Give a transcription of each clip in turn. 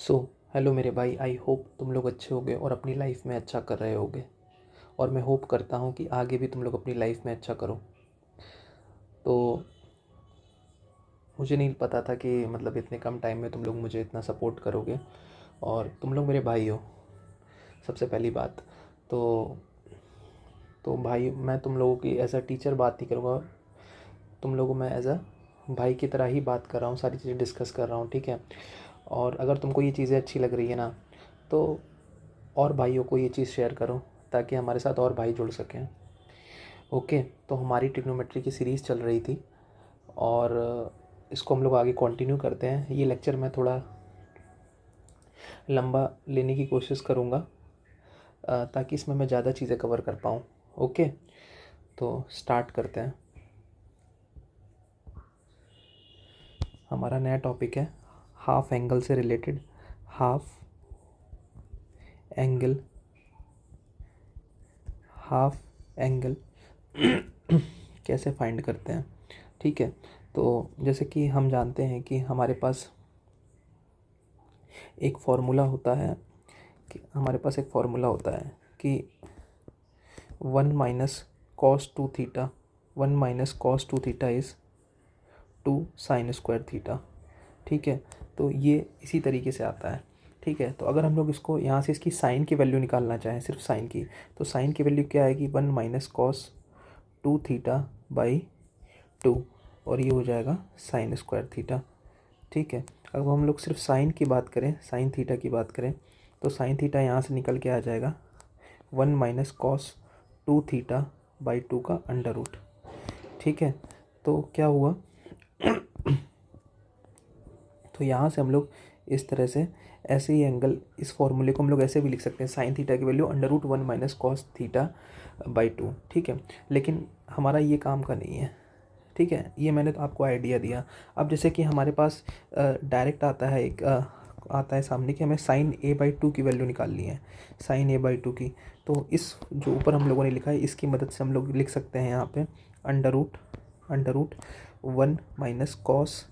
So hello मेरे भाई, I hope तुम लोग अच्छे होगे और अपनी लाइफ में अच्छा कर रहे होगे। और मैं होप करता हूँ कि आगे भी तुम लोग अपनी लाइफ में अच्छा करो। तो मुझे नहीं पता था कि मतलब इतने कम टाइम में तुम लोग मुझे इतना सपोर्ट करोगे, और तुम लोग मेरे भाई हो। सबसे पहली बात तो भाई, मैं तुम लोगों की एज अ टीचर बात नहीं करूँगा। तुम लोगों को मैं एज अ भाई की तरह ही बात कर रहा हूँ, सारी चीज़ें डिस्कस कर रहा हूँ, ठीक है। और अगर तुमको ये चीज़ें अच्छी लग रही है ना, तो और भाइयों को ये चीज़ शेयर करो ताकि हमारे साथ और भाई जुड़ सकें। ओके। तो हमारी ट्रिग्नोमेट्री की सीरीज़ चल रही थी और इसको हम लोग आगे कंटिन्यू करते हैं। ये लेक्चर मैं थोड़ा लंबा लेने की कोशिश करूँगा ताकि इसमें मैं ज़्यादा चीज़ें कवर कर पाऊँ। ओके, तो स्टार्ट करते हैं। हमारा नया टॉपिक है हाफ एंगल से related. Half angle, half angle कैसे फाइंड करते हैं, ठीक है। तो जैसे कि हम जानते हैं कि हमारे पास एक फार्मूला होता है कि 1 - cos 2 theta, 1 - cos 2 theta is 2 sin² theta, ठीक है। तो ये इसी तरीके से आता है, ठीक है। तो अगर हम लोग इसको यहाँ से इसकी साइन की वैल्यू निकालना चाहें, सिर्फ साइन की, तो साइन की वैल्यू क्या आएगी? 1 - cos 2 थीटा/2, और ये हो जाएगा sin²थीटा, ठीक है। अब हम लोग सिर्फ साइन की बात करें, साइन थीटा की बात करें, तो साइन थीटा यहाँ से निकल के आ जाएगा 1 - cos 2 थीटा/2 का अंडर रूट, ठीक है। तो क्या हुआ? तो यहाँ से हम लोग इस तरह से ऐसे ही एंगल, इस फॉर्मूले को हम लोग ऐसे भी लिख सकते हैं, साइन थीटा की वैल्यू अंडर रूट 1 - cos 2 थीटा/2, ठीक है। लेकिन हमारा ये काम का नहीं है, ठीक है। ये मैंने तो आपको आइडिया दिया। अब जैसे कि हमारे पास डायरेक्ट आता है आता है सामने कि हमें sin a/2 की वैल्यू निकालनी है, sin a/2 की। तो इस जो ऊपर हम लोगों ने लिखा है, इसकी मदद से हम लोग लिख सकते हैं यहाँ पे अंडर रूट 1 - cos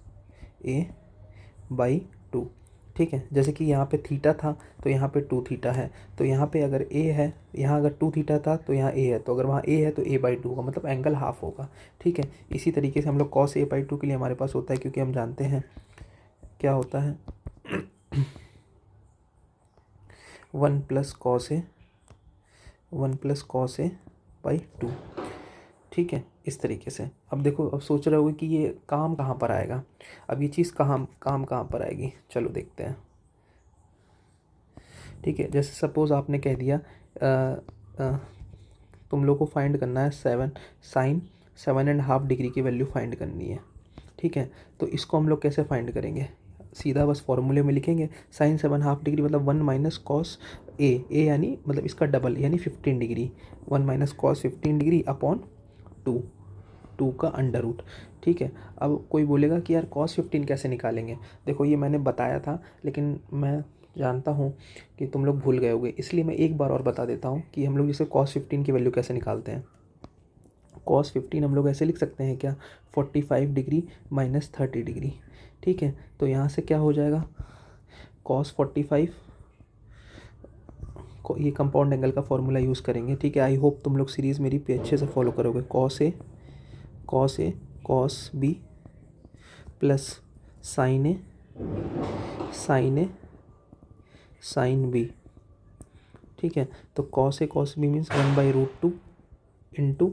a/2, ठीक है। जैसे कि यहाँ पे थीटा था तो यहाँ पे 2 थीटा है, तो यहाँ पे अगर a है, यहाँ अगर 2 थीटा था तो यहाँ a है, तो अगर वहाँ a है तो a/2 होगा, मतलब एंगल हाफ होगा, ठीक है। इसी तरीके से हम लोग cos a/2 के लिए हमारे पास होता है, क्योंकि हम जानते हैं क्या होता है 1 + cos a/2, ठीक है। इस तरीके से अब देखो, अब सोच रहे होगे कि ये काम कहाँ पर आएगा, अब ये चीज़ काम कहाँ पर आएगी, चलो देखते हैं, ठीक है। जैसे सपोज़ आपने कह दिया तुम लोग को फाइंड करना है साइन 7.5 डिग्री की वैल्यू फाइंड करनी है, ठीक है। तो इसको हम लोग कैसे फाइंड करेंगे? सीधा बस फॉर्मूले में लिखेंगे, साइन 7.5 डिग्री मतलब 1 - cos a यानी मतलब इसका डबल यानी 15 डिग्री, 1 - cos 15 डिग्री/2, 2 का अंडर रूट, ठीक है। अब कोई बोलेगा कि यार cos 15 कैसे निकालेंगे? देखो, ये मैंने बताया था, लेकिन मैं जानता हूँ कि तुम लोग भूल गए होगे, इसलिए मैं एक बार और बता देता हूँ कि हम लोग जैसे cos 15 की वैल्यू कैसे निकालते हैं। cos 15 हम लोग ऐसे लिख सकते हैं क्या? 45 डिग्री - 30 डिग्री, ठीक है। तो यहाँ से क्या हो जाएगा? cos 45 को ये कंपाउंड एंगल का फॉर्मूला यूज़ करेंगे, ठीक है। आई होप तुम लोग सीरीज़ मेरी पे अच्छे से फॉलो करोगे। cos b plus sin a sin b, ठीक है। तो cos b means 1/√2 into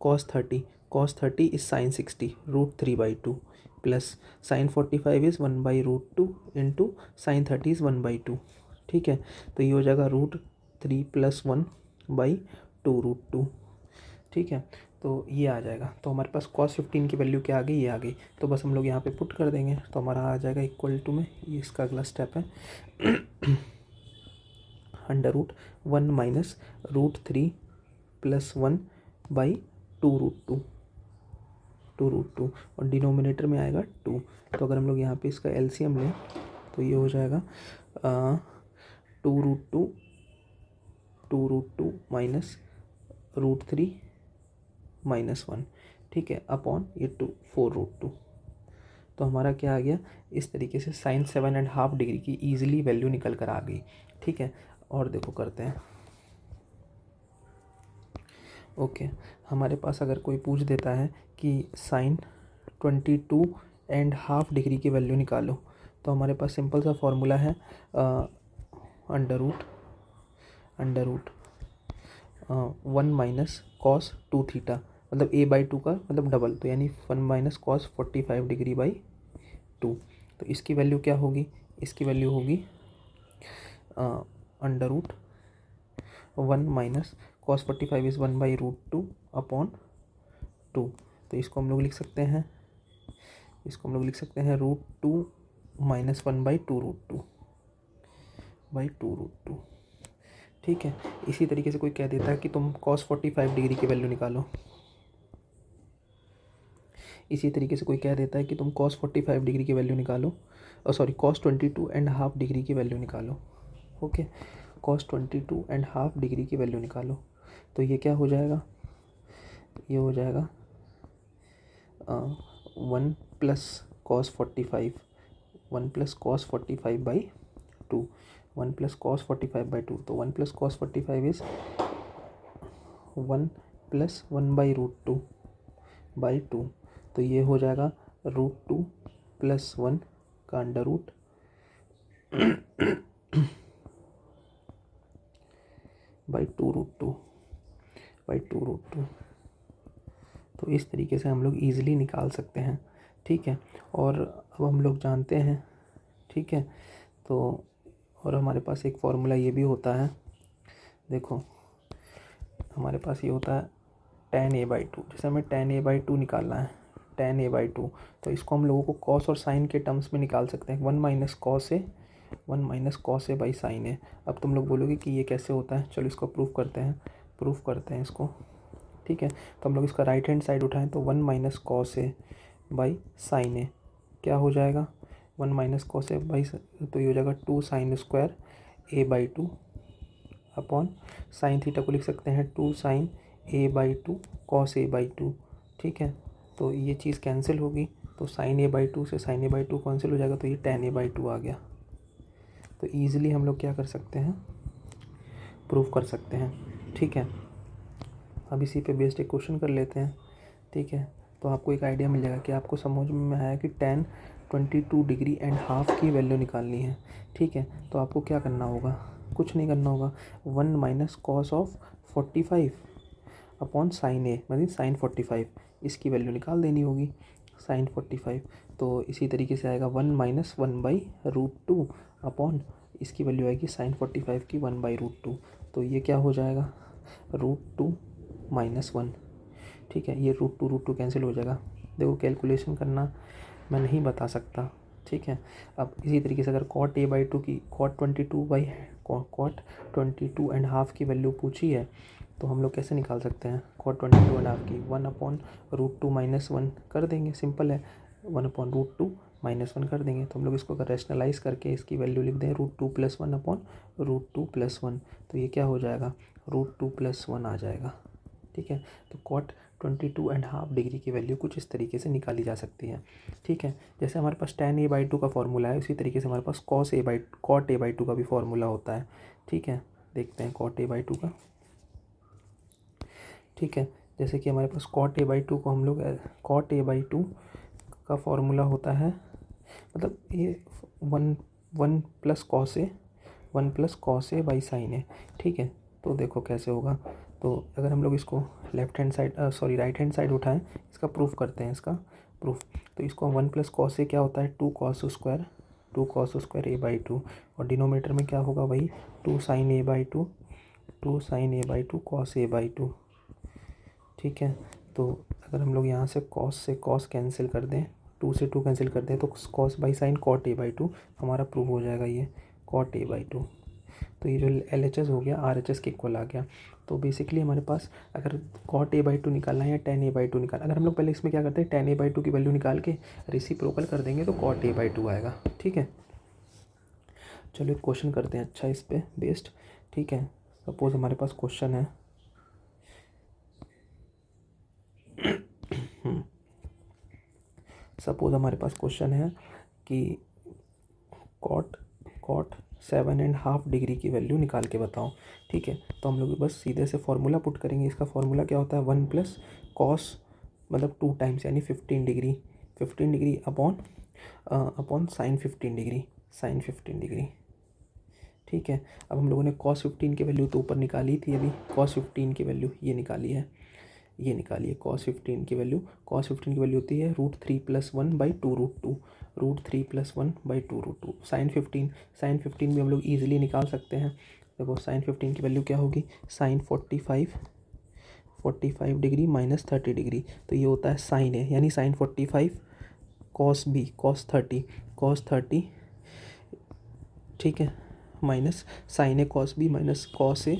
cos 30 is sin 60 √3/2 plus sin 45 is 1/√2 into sin 30 is 1/2, ठीक है। तो ये हो जाएगा √3 + 1/2√2, ठीक है। तो ये आ जाएगा। तो हमारे पास cos 15 की वैल्यू क्या आ गई? ये आ गई। तो बस हम लोग यहाँ पे पुट कर देंगे, तो हमारा आ जाएगा इक्वल टू में, ये इसका अगला स्टेप है √1 - √3 + 1/2√2, 2√2, और डिनोमिनेटर में आएगा 2। तो अगर हम लोग यहाँ पे इसका एलसीएम लें तो ये हो जाएगा 2√2 -√3 - 1, ठीक है, अपॉन ये 4√2, तो हमारा क्या आ गया, इस तरीके से साइन 7.5 डिग्री की ईजिली वैल्यू निकल कर आ गई। ठीक है, और देखो करते हैं। ओके, हमारे पास अगर कोई पूछ देता है कि साइन 22.5 डिग्री की वैल्यू निकालो, तो हमारे पास सिंपल सा फॉर्मूला है under root 1 minus cos 2 theta, मतलब a/2 का मतलब डबल, तो यानी 1 माइनस कॉस 45 डिग्री बाई 2। तो इसकी वैल्यू क्या होगी, इसकी वैल्यू होगी under root 1 minus cos 45 is 1/√2 upon 2। तो इसको हम लोग लिख सकते हैं, √2 माइनस 1/2√2 ठीक है। इसी तरीके से कोई कह देता है कि तुम कॉस 45 डिग्री की वैल्यू निकालो, कॉस 45 डिग्री की वैल्यू निकालो, कॉस 22.5 डिग्री की वैल्यू निकालो। ओके, कॉस 22.5 डिग्री की वैल्यू निकालो, तो ये क्या हो जाएगा, ये हो जाएगा 1 plus cos 45 by 2, 1 plus cos 45 by 2, तो 1 plus cos 45 is 1 plus 1/√2 by 2, तो ये हो जाएगा √2 प्लस 1 का अंडर रूट बाई 2√2 तो इस तरीके से हम लोग ईज़िली निकाल सकते हैं। ठीक है, और अब हम लोग जानते हैं, ठीक है, तो और हमारे पास एक फॉर्मूला ये भी होता है, देखो हमारे पास ये होता है tan a/2। जैसे हमें tan a/2 निकालना है, tan a/2, तो इसको हम लोगों को कॉस और साइन के टर्म्स में निकाल सकते हैं, 1 minus cos A by sine A. अब तुम लोग बोलोगे कि ये कैसे होता है, चलो इसको प्रूफ करते हैं इसको। ठीक है, तो हम लोग इसका राइट हैंड साइड उठाएं तो 1 minus cos A by sine A क्या हो जाएगा, 1 माइनस कॉस ए बाई, तो ये हो जाएगा 2 sine square a/2 upon sine theta को लिख सकते हैं 2 साइन a/2 कॉस a/2। ठीक है, तो ये चीज़ कैंसिल होगी, तो साइन a/2 से साइन a/2 कैंसिल हो जाएगा, तो ये tan a/2 आ गया। तो ईज़िली हम लोग क्या कर सकते हैं, प्रूफ कर सकते हैं। ठीक है, अब इसी पे बेस्ड एक क्वेश्चन कर लेते हैं। ठीक है, तो आपको एक आइडिया मिल जाएगा कि आपको समझ में आया कि tan 22.5 की वैल्यू निकालनी है। ठीक है, तो आपको क्या करना होगा, कुछ नहीं करना होगा, 1 minus cos of 45 upon sine A मतलब साइन 45, इसकी वैल्यू निकाल देनी होगी, साइन 45। तो इसी तरीके से आएगा 1 माइनस 1/√2 अपॉन इसकी वैल्यू आएगी साइन 45 की 1/√2, तो ये क्या हो जाएगा, √2 माइनस 1। ठीक है, ये √2 कैंसिल हो जाएगा। देखो कैलकुलेशन करना मैं नहीं बता सकता। ठीक है, अब इसी तरीके से अगर cot a/2 की cot 22.5 की वैल्यू पूछी है, तो हम लोग कैसे निकाल सकते हैं, cot 22.5 की 1/√2 माइनस 1 कर देंगे, सिंपल है, 1/√2 माइनस 1 कर देंगे। तो हम लोग इसको अगर रैशनलाइज करके इसकी वैल्यू लिख दें √2 प्लस 1/√2 + 1, तो ये क्या हो जाएगा, √2 + 1 आ जाएगा। ठीक है, तो cot 22.5 डिग्री की वैल्यू कुछ इस तरीके से निकाली जा सकती है। ठीक है, जैसे हमारे पास tan a/2 का फॉर्मूला है, उसी तरीके से हमारे पास cot a/2 का भी फॉर्मूला होता है। ठीक है, देखते हैं cot a/2 का। ठीक है, जैसे कि हमारे पास cot a/2 को हम लोग cot a/2 का फॉर्मूला होता है, मतलब ये 1 plus cos A by sine A. ठीक है, तो देखो कैसे होगा, तो अगर हम लोग इसको राइट हैंड साइड उठाएं, इसका प्रूफ करते हैं, इसका प्रूफ, तो इसको 1 प्लस कॉस ए क्या होता है, 2 कॉस स्क्वायर a/2, और डिनोमीटर में क्या होगा, वही 2 साइन a/2 कॉस a/2। ठीक है, तो अगर हम लोग यहाँ से कॉस कैंसिल कर दें, 2 से 2 कैंसिल कर दें, तो cos by sine cot a/2 हमारा प्रूव हो जाएगा, ये कॉट a/2। तो ये जो LHS हो गया RHS के इक्वल आ गया। तो बेसिकली हमारे पास अगर कॉट a/2 निकालना है या tan a/2 निकालना, अगर हम लोग पहले इसमें क्या करते हैं, tan a/2 की वैल्यू निकाल के रेसिप्रोकल कर देंगे तो कॉट a/2 आएगा। ठीक है, चलो एक क्वेश्चन करते हैं अच्छा इस पर बेस्ड। ठीक है, सपोज हमारे पास क्वेश्चन है, सपोज हमारे पास क्वेश्चन है कि कॉट 7.5 डिग्री की वैल्यू निकाल के बताओ। ठीक है, तो हम लोग बस सीधे से फॉर्मूला पुट करेंगे। इसका फॉर्मूला क्या होता है, 1 प्लस कॉस मतलब 2 टाइम्स यानी 15 डिग्री अपॉन साइन 15 डिग्री। ठीक है, अब हम लोगों ने cos 15 की वैल्यू तो ऊपर निकाली थी, अभी cos 15 की वैल्यू ये निकाली है cos 15 की वैल्यू होती है √3 + 1/2 √2 साइन 15 भी हम लोग ईजिली निकाल सकते हैं। देखो साइन 15 की वैल्यू क्या होगी, साइन 45 डिग्री माइनस 30 डिग्री, तो ये होता है साइन ए यानी साइन 45 cos 30 ठीक है, माइनस साइन ए cos b माइनस cos ए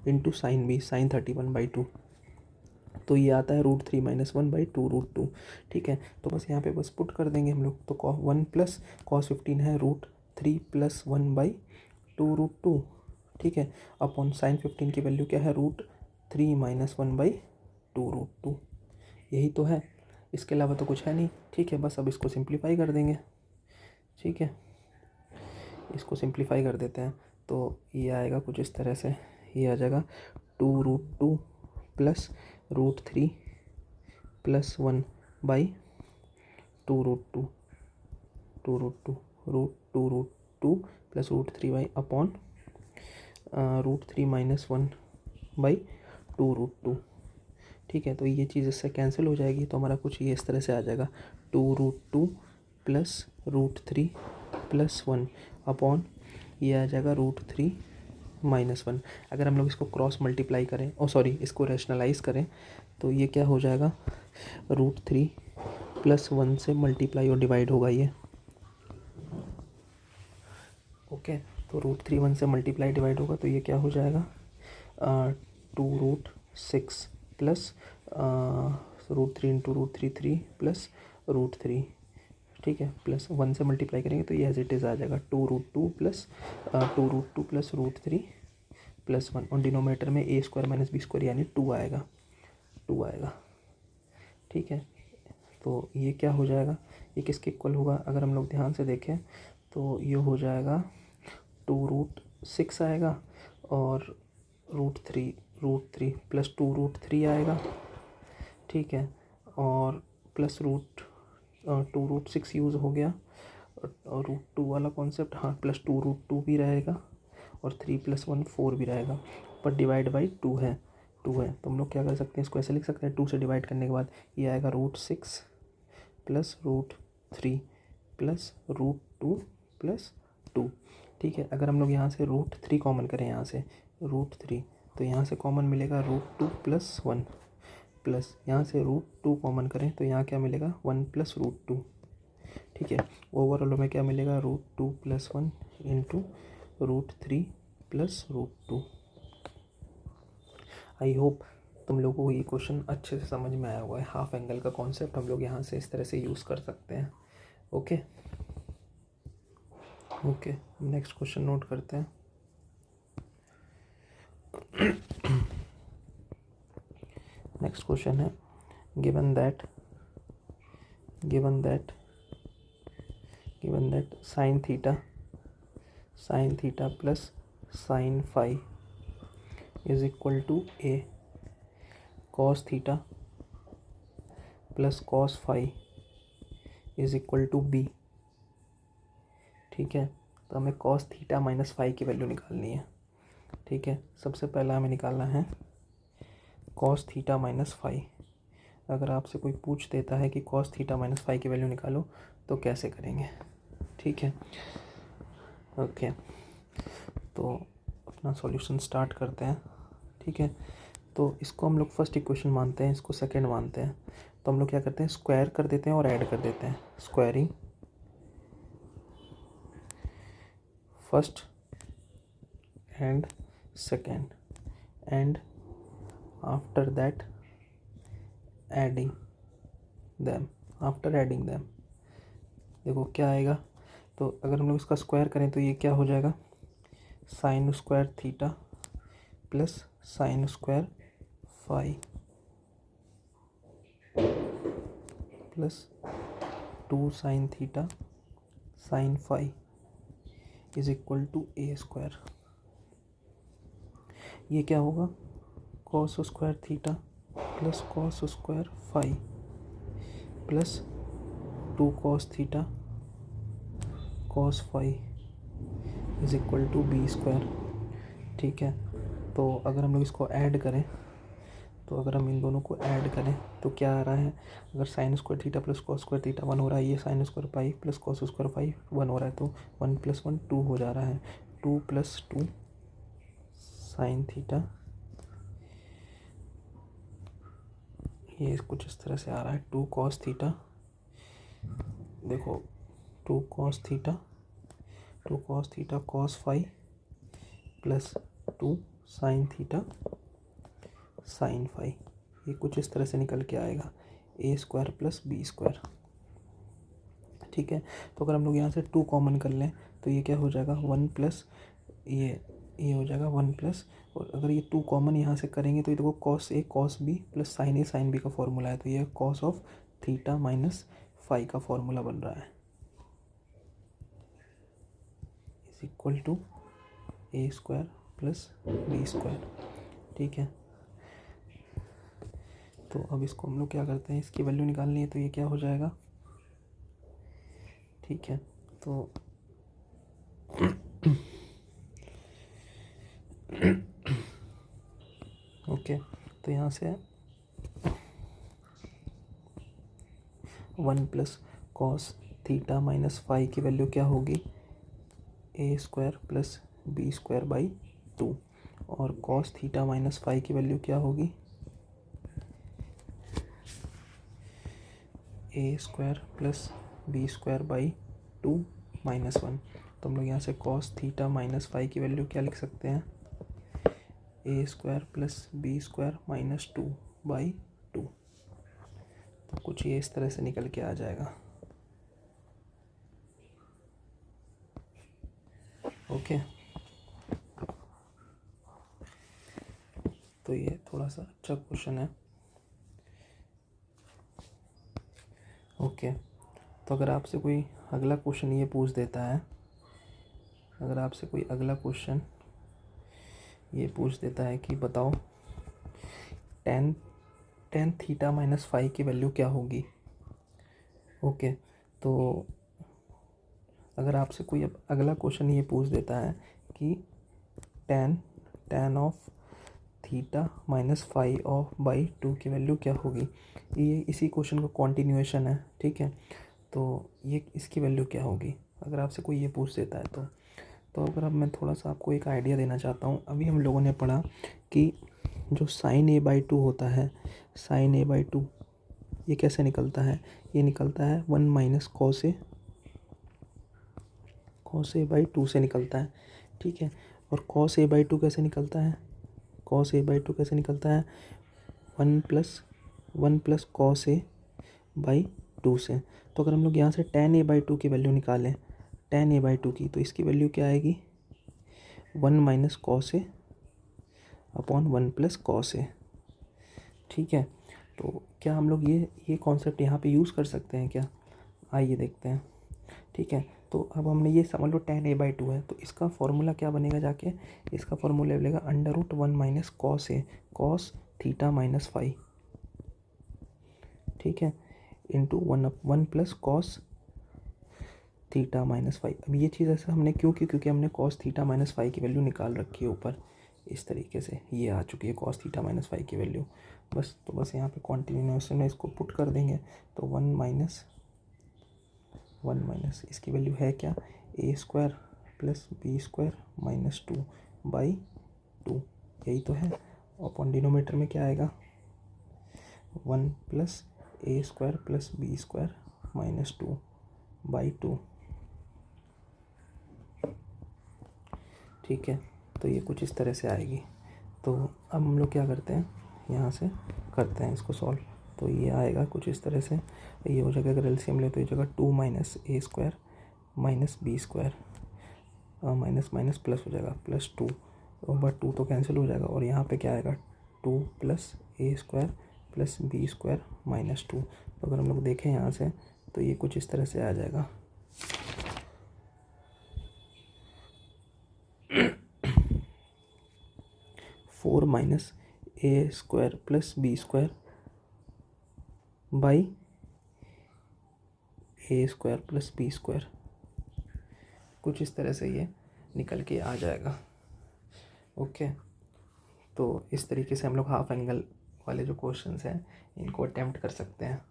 इंटू साइन बी साइन 31/2, तो ये आता है √3 - 1/2 √2। ठीक है, तो बस यहाँ पे बस पुट कर देंगे हम लोग। तो 1 प्लस cos 15 है √3 + 1/2 √2। ठीक है, अपॉन साइन 15 की वैल्यू क्या है √3 - 1/2 √2। यही तो है, इसके अलावा तो कुछ है नहीं। ठीक है, बस अब इसको सिंप्लीफाई कर देंगे। ठीक है, इसको सिंप्लीफाई कर देते हैं तो ये आएगा कुछ इस तरह से, ये आ जाएगा 2 √2 प्लस √3 + 1/2 √2 प्लस √3 अपॉन √3 - 1/2 √2। ठीक है, तो ये चीज़ इससे कैंसिल हो जाएगी, तो हमारा कुछ ये इस तरह से आ जाएगा 2 √2 प्लस √3 + 1 अपॉन ये आ जाएगा √3 - 1। अगर हम लोग इसको क्रॉस मल्टीप्लाई करें इसको रैशनलाइज करें तो ये क्या हो जाएगा √3 + 1 से मल्टीप्लाई और डिवाइड होगा ये। ओके, तो √3 1 से मल्टीप्लाई डिवाइड होगा तो ये क्या हो जाएगा 2√6 प्लस √3 × √3 3 प्लस √3। ठीक है, प्लस 1 से मल्टीप्लाई करेंगे तो ये एज इट इज़ आ जाएगा 2 √2 प्लस √3 + 1 और डिनोमिनेटर में a² - b² यानी 2 आएगा। ठीक है, तो ये क्या हो जाएगा, ये किसके इक्वल होगा, अगर हम लोग ध्यान से देखें तो ये हो जाएगा 2√6 आएगा और √3 प्लस 2√3 आएगा। ठीक है, और प्लस 2√6 यूज़ हो गया और √2 वाला कॉन्सेप्ट, हाँ प्लस 2 भी रहेगा और 3 + 1 4 भी रहेगा, पर डिवाइड बाई 2 है। तो हम लोग क्या कर सकते हैं, इसको ऐसे लिख सकते हैं 2 से डिवाइड करने के बाद ये आएगा √6 प्लस √3 प्लस √2 प्लस 2। ठीक है, अगर हम लोग यहाँ से √3 कॉमन करें, यहाँ से √3 तो यहाँ से कॉमन मिलेगा √2 + 1 प्लस यहाँ से √2 कॉमन करें तो यहाँ क्या मिलेगा 1 + √2। ठीक है, ओवरऑल में क्या मिलेगा √2 + 1 इंटू √3 + √2। आई होप तुम लोगों को ये क्वेश्चन अच्छे से समझ में आया हुआ है। हाफ एंगल का कॉन्सेप्ट हम लोग यहाँ से इस तरह से यूज़ कर सकते हैं। ओके, नेक्स्ट क्वेश्चन नोट करते हैं। नेक्स्ट क्वेश्चन है given that sine theta plus sine phi is equal to A, cos theta plus cos phi is equal to B. ठीक है, तो हमें कॉस थीटा माइनस फाई की वैल्यू निकालनी है। ठीक है, सबसे पहला हमें निकालना है कॉस थीटा माइनस फाई। अगर आपसे कोई पूछ देता है कि कॉस थीटा माइनस फाई की वैल्यू निकालो तो कैसे करेंगे। ठीक है, ओके, तो अपना सॉल्यूशन स्टार्ट करते हैं। ठीक है, तो इसको हम लोग फर्स्ट इक्वेशन मानते हैं, इसको सेकंड मानते हैं। तो हम लोग क्या करते हैं, स्क्वायर कर देते हैं और ऐड कर देते हैं। Squaring first and second and after that adding them. देखो क्या आएगा, तो अगर हम लोग इसका स्क्वायर करें तो ये क्या हो जाएगा sine square theta plus sine square phi plus 2 sine theta sine phi is equal to A square. ये क्या होगा, cos square theta plus cos square phi plus 2 cos theta cos phi is equal to B square. ठीक है, तो अगर हम लोग इसको ऐड करें, तो अगर हम इन दोनों को ऐड करें तो क्या आ रहा है, अगर sine square theta plus cos square theta 1 हो रहा है, ये sine square pi plus cos square phi 1 हो रहा है, तो 1 + 1 2 हो जा रहा है। 2 + 2 साइन थीटा, ये कुछ इस तरह से आ रहा है। 2 कॉस थीटा, देखो 2 cos theta cos phi plus 2 sine theta sine phi, ये कुछ इस तरह से निकल के आएगा A square plus B square. ठीक है, तो अगर हम लोग यहाँ से 2 कॉमन कर लें तो ये क्या हो जाएगा, 1 प्लस ये हो जाएगा 1 प्लस, और अगर ये 2 कॉमन यहाँ से करेंगे तो ये देखो cos A cos B plus sine A sine B का फॉर्मूला है, तो ये cos of theta minus phi का फॉर्मूला बन रहा है, is equal to A square plus B square. ठीक है, तो अब इसको हम लोग क्या करते हैं, इसकी वैल्यू निकालनी है, तो ये क्या हो जाएगा। ठीक है, तो ओके, तो यहाँ से 1 plus cos theta minus phi की वैल्यू क्या होगी, A square plus B square by 2, और कॉस थीटा माइनस फाई की वैल्यू क्या होगी, A square plus B square by 2 minus 1। तो हम लोग यहाँ से कॉस थीटा माइनस फाई की वैल्यू क्या लिख सकते हैं, A square plus B square minus 2 by 2। तो कुछ ये इस तरह से निकल के आ जाएगा। ओके, तो ये थोड़ा सा अच्छा क्वेश्चन है। ओके, तो अगर आपसे कोई अगला क्वेश्चन ये पूछ देता है, अगर आपसे कोई अगला क्वेश्चन ये पूछ देता है कि बताओ टेन थीटा माइनस फाई की वैल्यू क्या होगी। ओके, तो अगर आपसे कोई अब अगला क्वेश्चन ये पूछ देता है कि tan of theta minus phi of by 2 की वैल्यू क्या होगी, ये इसी क्वेश्चन का कॉन्टिन्यूएशन है। ठीक है, तो ये इसकी वैल्यू क्या होगी, अगर आपसे कोई ये पूछ देता है तो अगर अब मैं थोड़ा सा आपको एक आइडिया देना चाहता हूँ। अभी हम लोगों ने पढ़ा कि जो साइन ए बाई 2 होता है, साइन ए बाई 2 ये कैसे निकलता है, ये निकलता है 1 माइनस कॉस ए बाई 2 से निकलता है। ठीक है, और कॉस ए बाई 2 कैसे निकलता है, कॉस ए बाई 2 कैसे निकलता है, 1 प्लस कॉस ए बाई 2 से। तो अगर हम लोग यहाँ से टेन ए बाई 2 की वैल्यू निकालें, टेन ए बाई 2 की, तो इसकी वैल्यू क्या आएगी, 1 माइनस कॉस ए अपॉन 1 प्लस कॉस ए। ठीक है, तो क्या हम लोग ये कॉन्सेप्ट यहाँ पे यूज़ कर सकते हैं क्या, आइए देखते हैं। ठीक है, तो अब हमने ये समझ लो टेन ए बाई 2 है, तो इसका फॉर्मूला क्या बनेगा जाके, इसका फॉर्मूला बनेगा √1 minus cos A cos theta minus phi. ठीक है, into 1 plus cos theta minus phi. अब ये चीज़ ऐसा हमने क्यों की, क्योंकि हमने कॉस थीटा माइनस फाई की वैल्यू निकाल रखी है ऊपर, इस तरीके से ये आ चुकी है कॉस थीटा माइनस फाई की वैल्यू। बस यहाँ पे कॉन्टिन्यूएशन में इसको पुट कर देंगे, तो 1 माइनस इसकी वैल्यू है क्या, A square plus B square minus 2 by 2, यही तो है। अपॉन डिनोमीटर में क्या आएगा, 1 plus A square plus B square minus 2 by 2। ठीक है, तो ये कुछ इस तरह से आएगी। तो अब हम लोग क्या करते हैं, यहाँ से करते हैं इसको सॉल्व। तो ये आएगा कुछ इस तरह से, ये हो जाएगा, अगर एलसीएम ले तो ये जगह 2 minus A square minus B square minus minus plus हो जाएगा प्लस 2, और 2 तो कैंसिल हो जाएगा, और यहाँ पे क्या आएगा 2 plus A square plus B square minus 2। तो अगर हम लोग देखें यहाँ से तो ये कुछ इस तरह से आ जाएगा। Four minus A square plus B square by A square plus B square, कुछ इस तरह से ये निकल के आ जाएगा। ओके, तो इस तरीके से हम लोग हाफ एंगल वाले जो क्वेश्चंस हैं इनको अटेम्प्ट कर सकते हैं।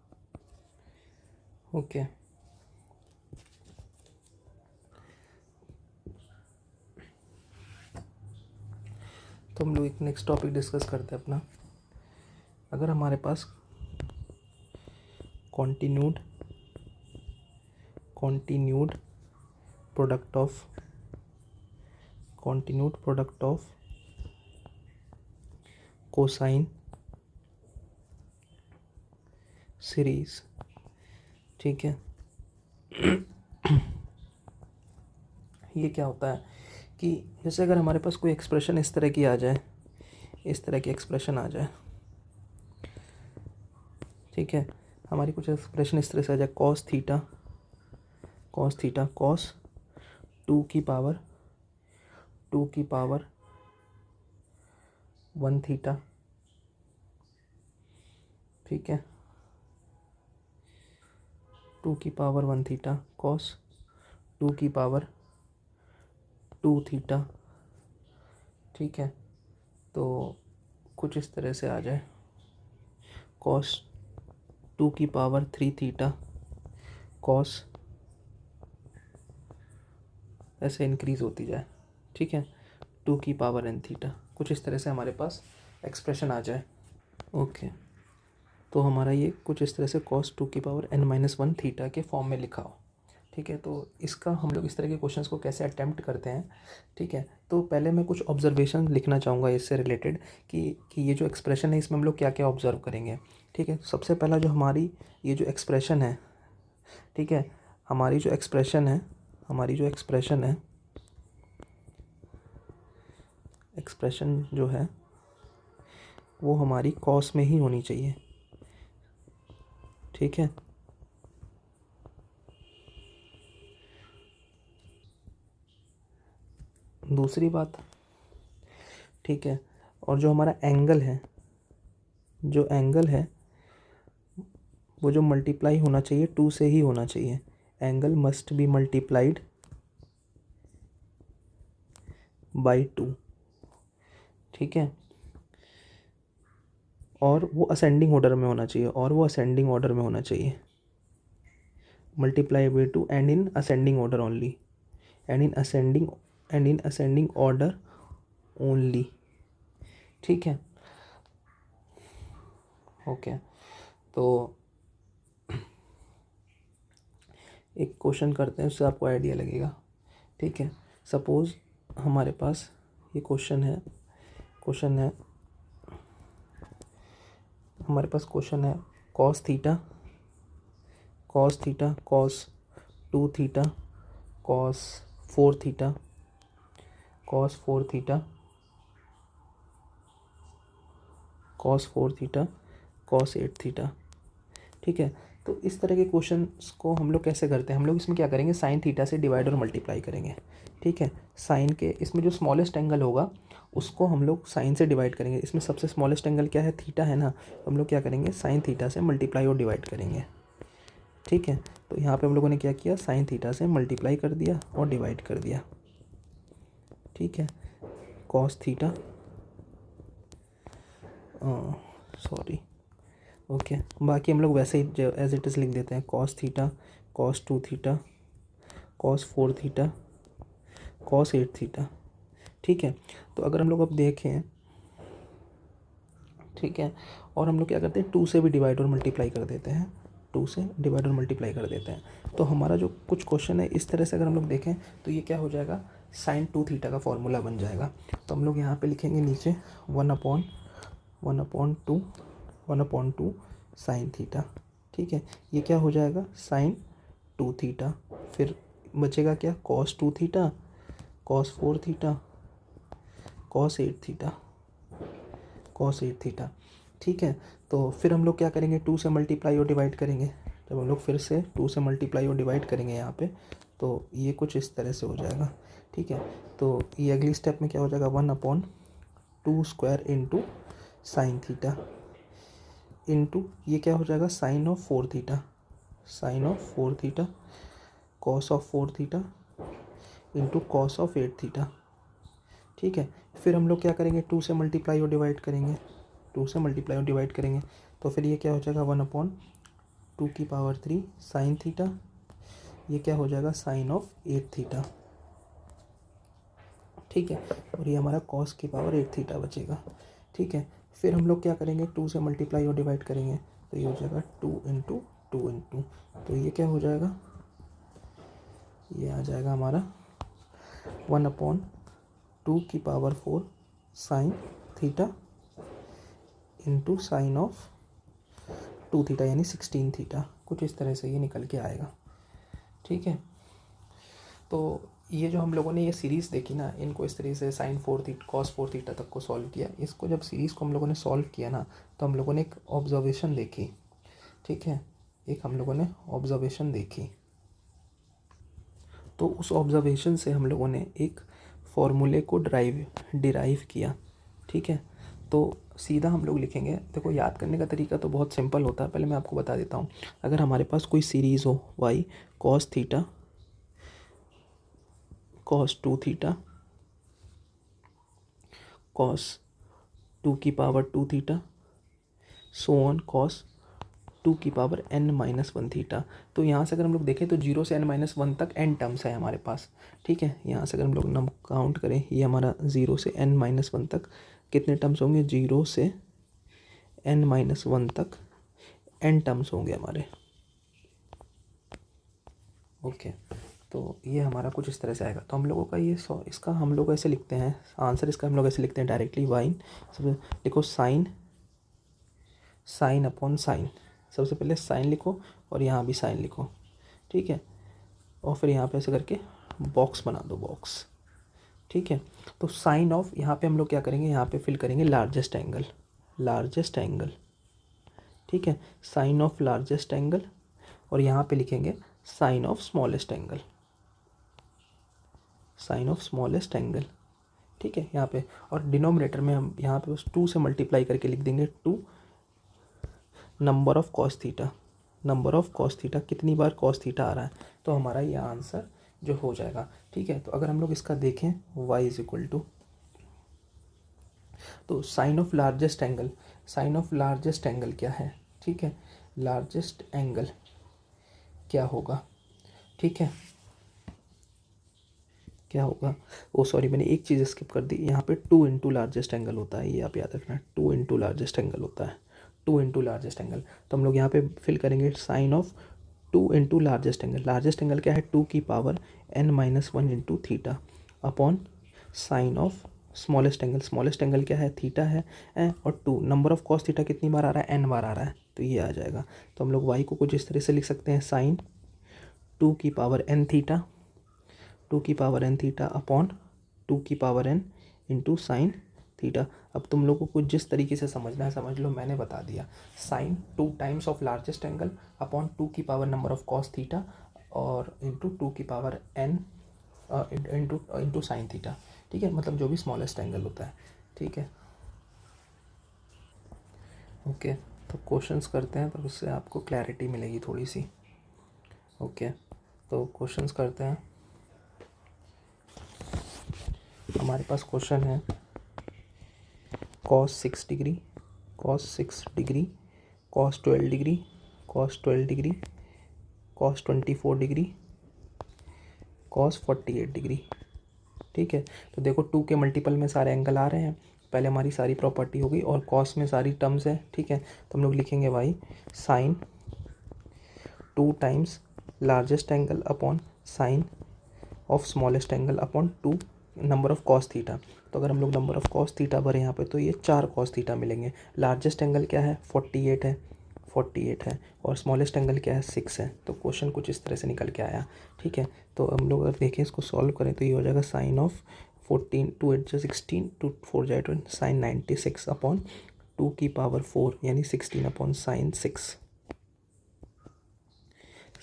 ओके, तो हम लोग एक नेक्स्ट टॉपिक डिस्कस करते हैं अपना। अगर हमारे पास continued product of cosine series, ठीक है, ये क्या होता है कि जैसे अगर हमारे पास कोई एक्सप्रेशन इस तरह की आ जाए, इस तरह की एक्सप्रेशन आ जाए, ठीक है, हमारी कुछ एक्सप्रेशन इस तरह से आ जाए, कॉस थीटा कॉस 2 की पावर 1 थीटा, ठीक है, 2 की पावर 1 थीटा कॉस 2 की पावर 2 थीटा, ठीक है, तो कुछ इस तरह से आ जाए, कॉस 2 की पावर 3 थीटा कॉस, ऐसे इंक्रीज़ होती जाए, ठीक है, 2 की पावर n थीटा, कुछ इस तरह से हमारे पास एक्सप्रेशन आ जाए। ओके, तो हमारा ये कुछ इस तरह से कॉस 2 की पावर n-1 थीटा के फॉर्म में लिखा हो, ठीक है। तो इसका हम लोग इस तरह के क्वेश्चंस को कैसे अटेम्प्ट करते हैं, ठीक है। तो पहले मैं कुछ ऑब्जर्वेशन लिखना चाहूँगा इससे रिलेटेड कि ये जो एक्सप्रेशन है इसमें हम लोग क्या क्या ऑब्जर्व करेंगे, ठीक है। सबसे पहला जो हमारी ये जो एक्सप्रेशन है, ठीक है, हमारी जो एक्सप्रेशन है एक्सप्रेशन जो है वो हमारी कॉस में ही होनी चाहिए, ठीक है। दूसरी बात, ठीक है, और जो हमारा एंगल है वो जो मल्टीप्लाई होना चाहिए 2 से ही होना चाहिए, angle must be multiplied by 2, ठीक है, और वो असेंडिंग ऑर्डर में होना चाहिए, multiply by 2 and in ascending order only, ठीक है। ओके, तो एक क्वेश्चन करते हैं, उससे आपको आइडिया लगेगा, ठीक है। सपोज़ हमारे पास ये क्वेश्चन है हमारे पास क्वेश्चन है cos theta cos 2 theta cos 4 theta cos 4 theta cos 8 theta, ठीक है। तो इस तरह के क्वेश्चंस को हम लोग कैसे करते हैं, हम लोग इसमें क्या करेंगे, साइन थीटा से डिवाइड और मल्टीप्लाई करेंगे, ठीक है। साइन के इसमें जो स्मॉलेस्ट एंगल होगा उसको हम लोग साइन से डिवाइड करेंगे, इसमें सबसे स्मॉलेस्ट एंगल क्या है, थीटा है ना, तो हम लोग क्या करेंगे, साइन थीटा से मल्टीप्लाई और डिवाइड करेंगे, ठीक है। तो यहाँ पे हम लोगों ने क्या किया, साइन थीटा से मल्टीप्लाई कर दिया और डिवाइड कर दिया, ठीक है, कॉस थीटा सॉरी ओके, बाकी हम लोग वैसे ही एज इट इज़ लिख देते हैं, cos theta cos 2 theta cos 4 theta cos 8 theta, ठीक है। तो अगर हम लोग अब देखें, ठीक है, और हम लोग क्या करते हैं, 2 से भी डिवाइड और मल्टीप्लाई कर देते हैं, तो हमारा जो कुछ क्वेश्चन है इस तरह से अगर हम लोग देखें तो ये क्या हो जाएगा, साइन 2 थीटा का फॉर्मूला बन जाएगा। तो हम लोग यहाँ पे लिखेंगे नीचे 1/2 साइन थीटा, ठीक है, ये क्या हो जाएगा, साइन 2 थीटा, फिर बचेगा क्या, cos 2 theta cos 4 theta cos 8 theta, ठीक है। तो फिर हम लोग क्या करेंगे, 2 से मल्टीप्लाई और डिवाइड करेंगे, जब हम लोग फिर से 2 से मल्टीप्लाई और डिवाइड करेंगे यहाँ पे, तो ये कुछ इस तरह से हो जाएगा, ठीक है। तो ये अगली स्टेप में क्या हो जाएगा, 1/2² इंटू साइन थीटा इंटू ये क्या हो जाएगा, sine of 4 theta, sine of 4 theta, cos of 4 theta into cos of 8 theta, ठीक है। फिर हम लोग क्या करेंगे, 2 से मल्टीप्लाई और डिवाइड करेंगे, 2 से मल्टीप्लाई और डिवाइड करेंगे, तो फिर ये क्या हो जाएगा, 1/2³ साइन थीटा, ये क्या हो जाएगा, साइन ऑफ 8 थीटा, ठीक है। और ये हमारा कॉस की पावर 8 थीटा बचेगा, ठीक है। फिर हम लोग क्या करेंगे, 2 से मल्टीप्लाई और डिवाइड करेंगे, तो ये हो जाएगा 2 तो ये क्या हो जाएगा, ये आ जाएगा हमारा 1/2⁴ sine theta into sine of 2 theta यानी 16 थीटा, कुछ इस तरह से ये निकल के आएगा, ठीक है। तो ये जो हम लोगों ने ये सीरीज़ देखी ना, इनको इस तरीके से साइन 4 थीटा कॉस 4 थीटा तक को सॉल्व किया। इसको जब सीरीज़ को हम लोगों ने सॉल्व किया ना, तो हम लोगों ने एक ऑब्जर्वेशन देखी, ठीक है, एक हम लोगों ने ऑब्जर्वेशन देखी। तो उस ऑब्जर्वेशन से हम लोगों ने एक फॉर्मूले को डिराइव किया, ठीक है। तो सीधा हम लोग लिखेंगे, देखो याद करने का तरीका तो बहुत सिंपल होता है, पहले मैं आपको बता देता हूँ। अगर हमारे पास कोई सीरीज़ हो y cos theta cos 2 theta cos 2 theta so on cos 2 n-1 theta. तो यहाँ से अगर हम लोग देखें तो 0 से n-1 तक n टर्म्स है हमारे पास, ठीक है। यहाँ से अगर हम लोग काउंट करें, ये हमारा 0 से n-1 तक कितने टर्म्स होंगे, 0 से n-1 तक n टर्म्स होंगे हमारे, ओके। तो ये हमारा कुछ इस तरह से आएगा। तो हम लोगों का ये इसका हम लोग ऐसे लिखते हैं आंसर, इसका हम लोग ऐसे लिखते हैं डायरेक्टली, वाइन सबसे लिखो साइन अपॉन साइन, सबसे पहले साइन लिखो और यहाँ भी साइन लिखो, ठीक है। और फिर यहाँ पे ऐसे करके बॉक्स बना दो, बॉक्स, ठीक है। तो साइन ऑफ, यहाँ पे हम लोग क्या करेंगे, यहाँ पे फिल करेंगे लार्जेस्ट एंगल, ठीक है, साइन ऑफ लार्जेस्ट एंगल, और यहाँ पे लिखेंगे साइन ऑफ स्मॉलेस्ट एंगल, ठीक है, यहाँ पे। और डिनोमिनेटर में हम यहाँ पे बस 2 से मल्टीप्लाई करके लिख देंगे 2 नंबर ऑफ कॉस थीटा, कितनी बार कॉस थीटा आ रहा है, तो हमारा ये आंसर जो हो जाएगा, ठीक है। तो अगर हम लोग इसका देखें y इज इक्वल टू, तो साइन ऑफ लार्जेस्ट एंगल क्या है, ठीक है, लार्जेस्ट एंगल क्या होगा, ठीक है, क्या होगा, ओ सॉरी मैंने एक चीज़ स्किप कर दी, यहाँ पे 2 इंटू लार्जेस्ट एंगल होता है, ये आप याद रखना, 2 इंटू लार्जेस्ट एंगल होता है, 2 इंटू लार्जेस्ट एंगल। तो हम लोग यहाँ पे फिल करेंगे sine of 2 into largest angle क्या है, 2⁻n-1 into theta upon sine of smallest angle क्या है, थीटा है, और 2 नंबर ऑफ कॉस थीटा कितनी बार आ रहा है, n बार आ रहा है, तो ये आ जाएगा। तो हम लोग y को कुछ इस तरह से लिख सकते हैं, sine 2⁻n theta upon 2⁻n into sine theta. अब तुम लोगों को जिस तरीके से समझना है समझ लो, मैंने बता दिया। Sine 2 times of largest angle upon 2 की power number of cos theta और into 2⁻n into sine theta, ठीक है, मतलब जो भी स्मॉलेस्ट एंगल होता है, ठीक है, ओके। तो क्वेश्चंस करते हैं, तो उससे आपको क्लैरिटी मिलेगी थोड़ी सी, ओके। तो क्वेश्चंस करते हैं। हमारे पास क्वेश्चन है cos 6 degree, cos 12 degree, cos 24 degree, cos 48 degree, ठीक है। तो देखो 2 के मल्टीपल में सारे एंगल आ रहे हैं, पहले हमारी सारी प्रॉपर्टी हो गई, और cos में सारी टर्म्स है, ठीक है। तो हम लोग लिखेंगे भाई sine 2 times largest angle upon sine of smallest angle upon 2 number of cos theta. तो अगर हम लोग नंबर ऑफ कॉस थीटा भरें यहाँ पे, तो ये 4 कॉस थीटा मिलेंगे। लार्जेस्ट एंगल क्या है, 48 है, और स्मॉलेस्ट एंगल क्या है, 6 है। तो क्वेश्चन कुछ इस तरह से निकल के आया, ठीक है। तो हम लोग अगर देखें, इसको सॉल्व करें, तो ये हो जाएगा साइन ऑफ 14, 2 8 16, 2 4 20, साइन 96 अपॉन 2 की पावर 4 यानी 16 अपॉन साइन 6,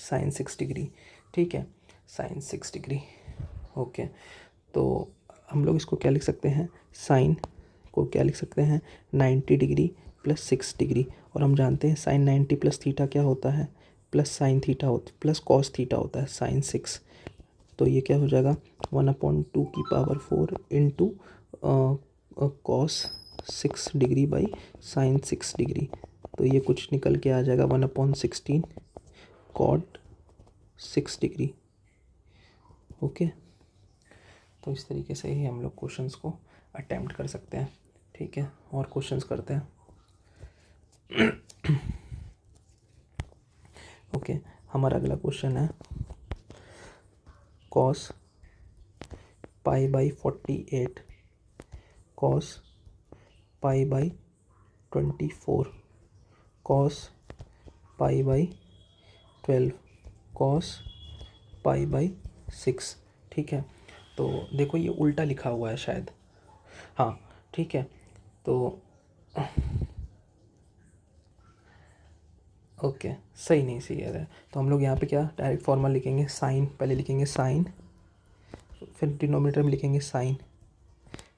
साइन 6 डिग्री, ठीक है, साइन 6 डिग्री। ओके, तो हम लोग इसको क्या लिख सकते हैं, साइन को क्या लिख सकते हैं, 90 डिग्री प्लस 6 डिग्री। और हम जानते हैं साइन 90 प्लस थीटा क्या होता है, प्लस साइन थीटा होता है, प्लस कॉस थीटा होता है, साइन 6। तो ये क्या हो जाएगा, 1/2 into cos 6 degree by sine 6 degree. तो ये कुछ निकल के आ जाएगा 1/16 कॉट 6 डिग्री। ओके, तो इस तरीके से ही हम लोग क्वेश्चंस को अटेम्प्ट कर सकते हैं, ठीक है। और क्वेश्चंस करते हैं। ओके, हमारा अगला क्वेश्चन है cos pi by 48 cos pi by 24 cos pi by 12 cos pi by 6, ठीक है। तो देखो ये उल्टा लिखा हुआ है शायद, हाँ ठीक है। तो ओके, सही नहीं सही है। तो हम लोग यहाँ पे क्या डायरेक्ट फॉर्मूला लिखेंगे, साइन पहले लिखेंगे साइन, फिर डिनोमिनेटर में लिखेंगे साइन,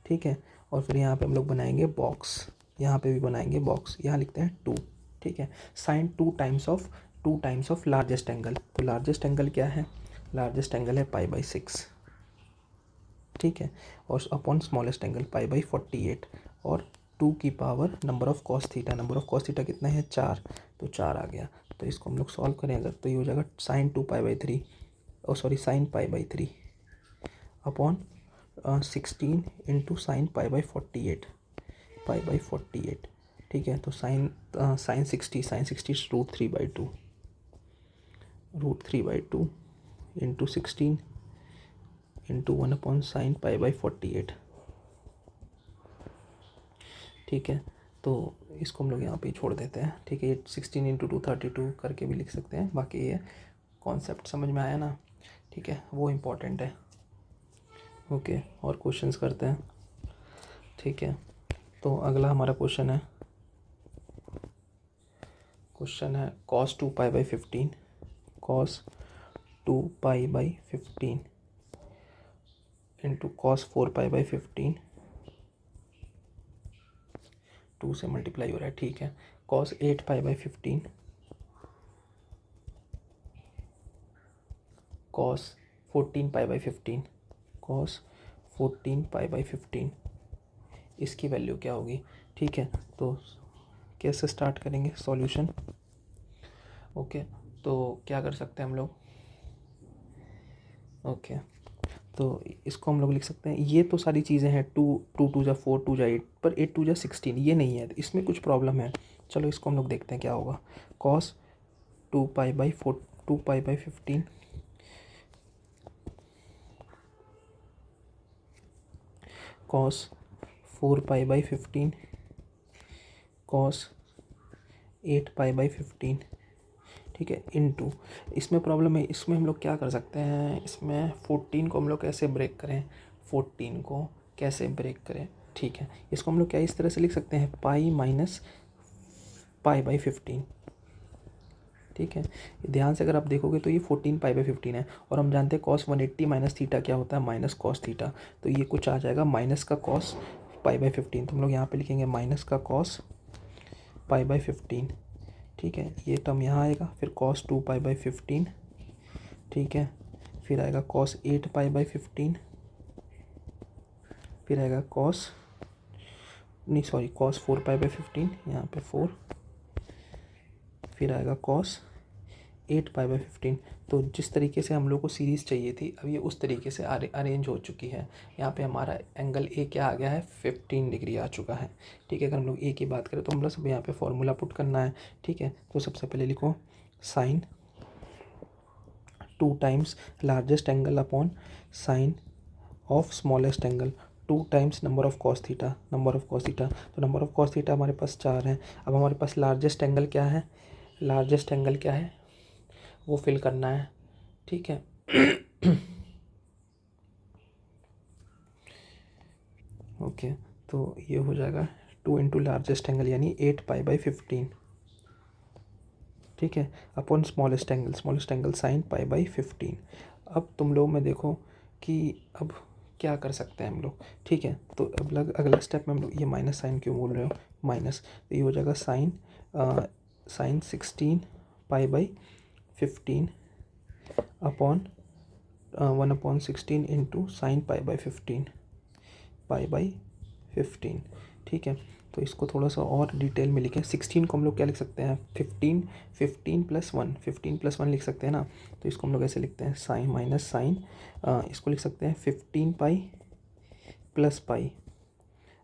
ठीक है। और फिर यहाँ पे हम लोग बनाएंगे बॉक्स, यहाँ पे भी बनाएंगे बॉक्स, यहाँ लिखते हैं 2, ठीक है। Sine 2 times of largest angle. तो लार्जेस्ट एंगल क्या है, लार्जेस्ट एंगल है π/6, ठीक है। और अपॉन स्मॉलेस्ट एंगल π/48 और 2 की power number of cos theta, number of cos theta कितना है 4, तो 4 आ गया। तो इसको हम लोग सॉल्व करें अगर, तो ये हो जाएगा साइन 2π/3 और sorry sine π/3 upon 16 into sine π/48, ठीक है। तो साइन 60 √3/2 इंटू 16 इंटू 1/sin π/48, ठीक है। तो इसको हम लोग यहाँ पे ही छोड़ देते हैं, ठीक है। ये 16 इंटू 2 32 करके भी लिख सकते हैं। बाकी ये कॉन्सेप्ट समझ में आया ना, ठीक है, वो इम्पोर्टेंट है। ओके, और क्वेश्चंस करते हैं, ठीक है। तो अगला हमारा क्वेश्चन है cos 2π/15 cos 2π/15 इंटू cos 4π/15, 2 से मल्टीप्लाई हो रहा है, ठीक है। cos 8π/15 cos 14π/15 cos 14π/15, इसकी वैल्यू क्या होगी, ठीक है। तो कैसे स्टार्ट करेंगे सॉल्यूशन, ओके। तो क्या कर सकते हैं हम लोग, ओके, तो इसको हम लोग लिख सकते हैं, ये तो सारी चीज़ें हैं 2 × 2 = 4 2 × 8, पर 8 2 × 16 ये नहीं है, तो इसमें कुछ प्रॉब्लम है। चलो इसको हम लोग देखते हैं क्या होगा। cos 2π/15 cos 4π/15 cos 8π/15, ठीक है, इनटू, इसमें प्रॉब्लम है, इसमें हम लोग क्या कर सकते हैं, इसमें 14 को हम लोग कैसे ब्रेक करें, 14 को कैसे ब्रेक करें, ठीक है। इसको हम लोग क्या इस तरह से लिख सकते हैं, पाई माइनस π/15, ठीक है। ध्यान से अगर आप देखोगे तो ये 14 π/15 है, और हम जानते हैं cos 180 माइनस थीटा क्या होता है, माइनस कॉस थीटा। तो ये कुछ आ जाएगा माइनस का cos π/15, तो हम लोग यहाँ पे लिखेंगे माइनस का cos π/15, ठीक है। ये टर्म यहाँ आएगा, फिर cos 2π/15, ठीक है। फिर आएगा cos 8π/15, फिर आएगा cos 4π/15, यहाँ पे 4, फिर आएगा cos 8π/15। तो जिस तरीके से हम लोग को सीरीज़ चाहिए थी, अब ये उस तरीके से अरेंज हो चुकी है। यहाँ पे हमारा एंगल ए क्या आ गया है, 15 डिग्री आ चुका है, ठीक है। अगर हम लोग ए की बात करें तो हम लोग सब यहाँ पे फॉर्मूला पुट करना है, ठीक है। तो सबसे पहले लिखो sine 2 times largest angle upon sine of smallest angle, 2 times number of cos theta, तो नंबर ऑफ कॉस थीटा हमारे पास 4 है। अब हमारे पास लार्जेस्ट एंगल क्या है, वो फिल करना है, ठीक है। ओके, तो ये हो जाएगा 2 इंटू लार्जेस्ट एंगल यानी 8π/15, ठीक है, upon smallest angle sine pi by 15। अब तुम लोग में देखो कि अब क्या कर सकते हैं हम लोग। ठीक है, तो अब अगला स्टेप में हम लोग, ये माइनस साइन क्यों बोल रहे हो, माइनस, तो ये हो जाएगा sine 16 pi by 15 upon 1/16 into sine pi by 15। ठीक है, तो इसको थोड़ा सा और डिटेल में लिखें। 16 को हम लोग क्या लिख सकते हैं, 15 + 1 लिख सकते हैं ना। तो इसको हम लोग ऐसे लिखते हैं, साइन माइनस साइन, इसको लिख सकते हैं 15 पाई प्लस पाई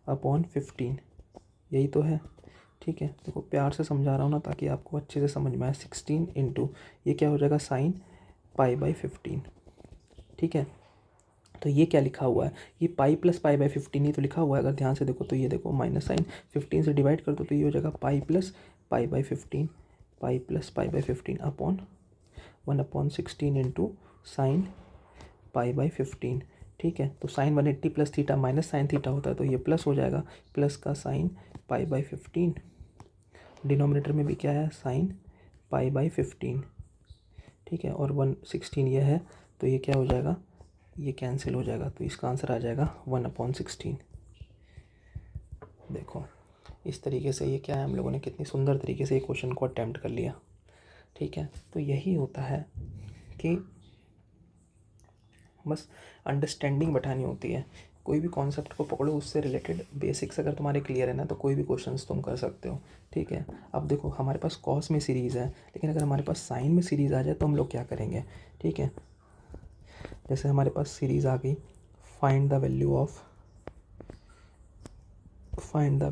अपॉन 15, यही तो है। ठीक है, देखो प्यार से समझा रहा हूँ ना ताकि आपको अच्छे से समझ में आए। 16 इंटू ये क्या हो जाएगा, साइन पाई बाई 15। ठीक है, तो ये क्या लिखा हुआ है, ये पाई प्लस पाई बाई 15 ही तो लिखा हुआ है। अगर ध्यान से देखो तो ये देखो, माइनस साइन 15 से डिवाइड कर दो तो ये हो जाएगा pi plus pi by 15, pi plus pi by 15 upon 1/16 into sine pi by 15। ठीक है, तो sine 180 plus theta minus sine theta होता है, तो ये प्लस हो जाएगा, प्लस का साइन पाई बाई 15। डिनोमिनेटर में भी क्या है, साइन पाई बाई 15। ठीक है, और 1/16 ये है, तो ये क्या हो जाएगा, ये कैंसिल हो जाएगा, तो इसका आंसर आ जाएगा 1/16। देखो इस तरीके से ये क्या है, हम लोगों ने कितनी सुंदर तरीके से ये क्वेश्चन को अटैम्प्ट कर लिया। ठीक है, तो यही होता है कि बस अंडरस्टैंडिंग बैठानी होती है। कोई भी कॉन्सेप्ट को पकड़ो, उससे रिलेटेड बेसिक्स अगर तुम्हारे क्लियर है ना, तो कोई भी क्वेश्चंस तुम कर सकते हो। ठीक है, अब देखो हमारे पास कॉस में सीरीज़ है, लेकिन अगर हमारे पास साइन में सीरीज़ आ जाए तो हम लोग क्या करेंगे। ठीक है, जैसे हमारे पास सीरीज़ आ गई, find the value of find the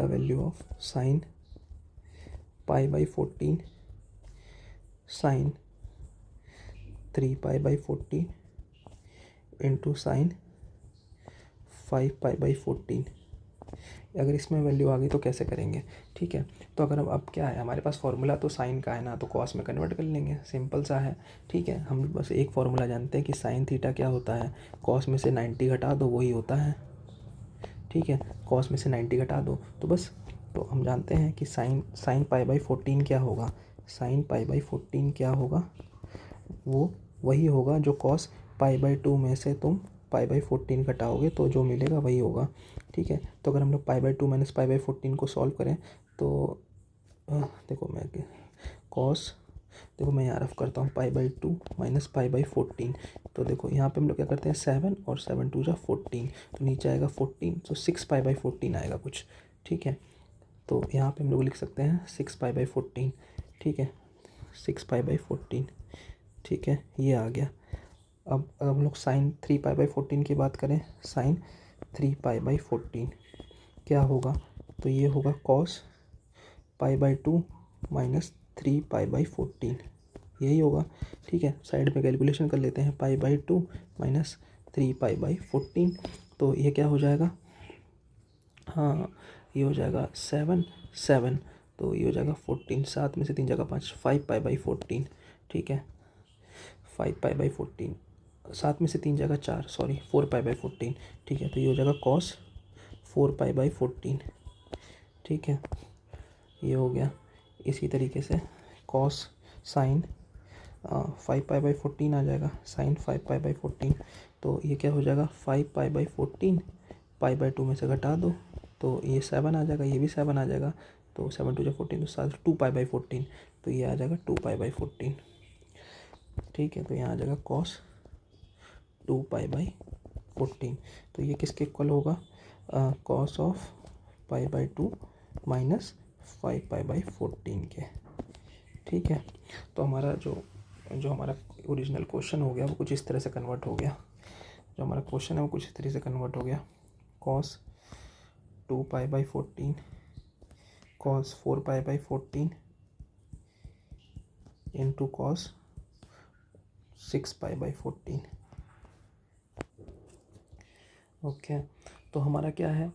value of sine pi by 14 sine 3 pi by 14 into sine 5 pi by 14। अगर इसमें वैल्यू आ गई तो कैसे करेंगे। ठीक है, तो अगर अब क्या है, हमारे पास फार्मूला तो साइन का है ना, तो कॉस में कन्वर्ट कर लेंगे, सिंपल सा है। ठीक है, हम बस एक फार्मूला जानते हैं कि साइन थीटा क्या होता है, कॉस में से 90 घटा दो वही होता है। ठीक है, कॉस में से 90 घटा दो तो बस, तो हम जानते हैं कि साइन पाई बाई 14 क्या होगा, साइन पाई बाई 14 क्या होगा, वो वही होगा जो कॉस पाई बाई 2 में से तुम पाई बाई 14 घटाओगे तो जो मिलेगा वही होगा। ठीक है, तो अगर हम लोग pi by 2 minus pi by 14 को सॉल्व करें तो देखो मैं कॉस, देखो मैं यहाँ रफ करता हूँ, pi by 2 minus pi by 14। तो देखो यहाँ पे हम लोग क्या करते हैं, 7 और 7 2 जा 14, तो नीचे आएगा 14, तो 6 पाई बाई 14 आएगा कुछ। ठीक है, तो यहाँ पे हम लोग लिख सकते हैं 6 पाई बाई 14। ठीक है, 6 पाई बाई 14। ठीक है, ये आ गया। अब अगर हम लोग साइन 3 पाई बाई 14 की बात करें, साइन 3 पाई बाई 14 क्या होगा, तो ये होगा cos pi by 2 minus 3 pi by 14, यही होगा। ठीक है, साइड में कैलकुलेशन कर लेते हैं, pi by 2 minus 3 pi by 14, तो ये क्या हो जाएगा, हाँ ये हो जाएगा 7 तो ये हो जाएगा 14, 7 में से 3 जगह 5, 5 पाई बाई 14। ठीक है, 5 पाई बाई 14, 7 में से 3 जगह 4, सॉरी 4 पाई बाई 14। ठीक है, तो ये हो जाएगा कॉस 4 पाई बाई 14। ठीक है, ये हो गया। इसी तरीके से कॉस साइन 5 पाई बाई 14 आ जाएगा, साइन 5 पाई बाई 14, तो ये क्या हो जाएगा, 5 पाई बाई 14, पाई बाई 2 में से घटा दो तो ये 7 आ जाएगा, ये भी 7 आ जाएगा, तो 7 2 जा 14, तो 7 2 पाई बाई 14, तो ये आ जाएगा 2 पाई बाई 14। ठीक है, तो यहाँ आ जाएगा कॉस 2 पाई बाई 14, तो ये किसके इक्वल होगा, cos of pi by 2 minus 5 pi by 14 के। ठीक है, तो हमारा जो हमारा ओरिजिनल क्वेश्चन हो गया वो कुछ इस तरह से कन्वर्ट हो गया, जो हमारा क्वेश्चन है वो कुछ इस तरह से कन्वर्ट हो गया, cos 2 pi by 14 cos 4 pi by 14 into cos 6 pi by 14। Okay, तो हमारा क्या है,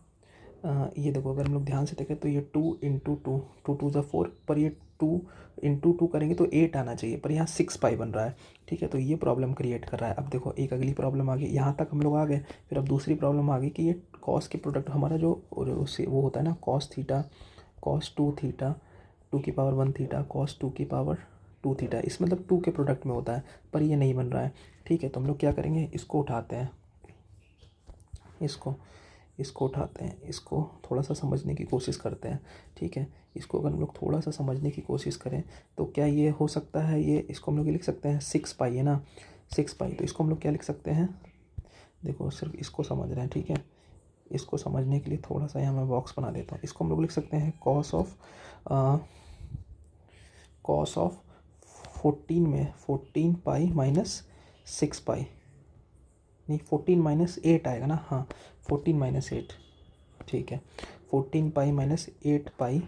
ये देखो अगर हम लोग ध्यान से देखें तो ये 2 इंटू 2 2 2 ज़ा 4, पर ये 2 करेंगे तो 8 आना चाहिए, पर यहाँ 6 पाई बन रहा है। ठीक है, तो ये प्रॉब्लम क्रिएट कर रहा है। अब देखो एक अगली प्रॉब्लम आ गई, यहाँ तक हम लोग आ गए। फिर अब दूसरी प्रॉब्लम आ गई कि ये कॉस के प्रोडक्ट हमारा जो उससे वो होता है ना, कॉस थीटा, कॉस 2 थीटा 2 की पावर 1 थीटा, कॉस 2 की पावर 2 थीटा, इस मतलब 2 के प्रोडक्ट में होता है, पर ये नहीं बन रहा है। ठीक है, तो हम लोग क्या करेंगे, इसको उठाते हैं, इसको उठाते हैं, इसको थोड़ा सा समझने की कोशिश करते हैं। ठीक है, इसको अगर हम लोग थोड़ा सा समझने की कोशिश करें तो क्या ये हो सकता है, ये इसको हम लोग ये लिख सकते हैं 6 पाई है ना, 6 पाई। तो इसको हम लोग क्या लिख सकते हैं, देखो सिर्फ इसको समझ रहे हैं। ठीक है, इसको समझने के लिए थोड़ा सा यहाँ मैं बॉक्स बना देता हूँ। इसको हम लोग लिख सकते हैं कॉस ऑफ 14 में 14 पाई माइनस 6 पाई, नहीं 14 माइनस 8 आएगा ना, हाँ 14 माइनस 8। ठीक है, 14 pi minus 8 pi,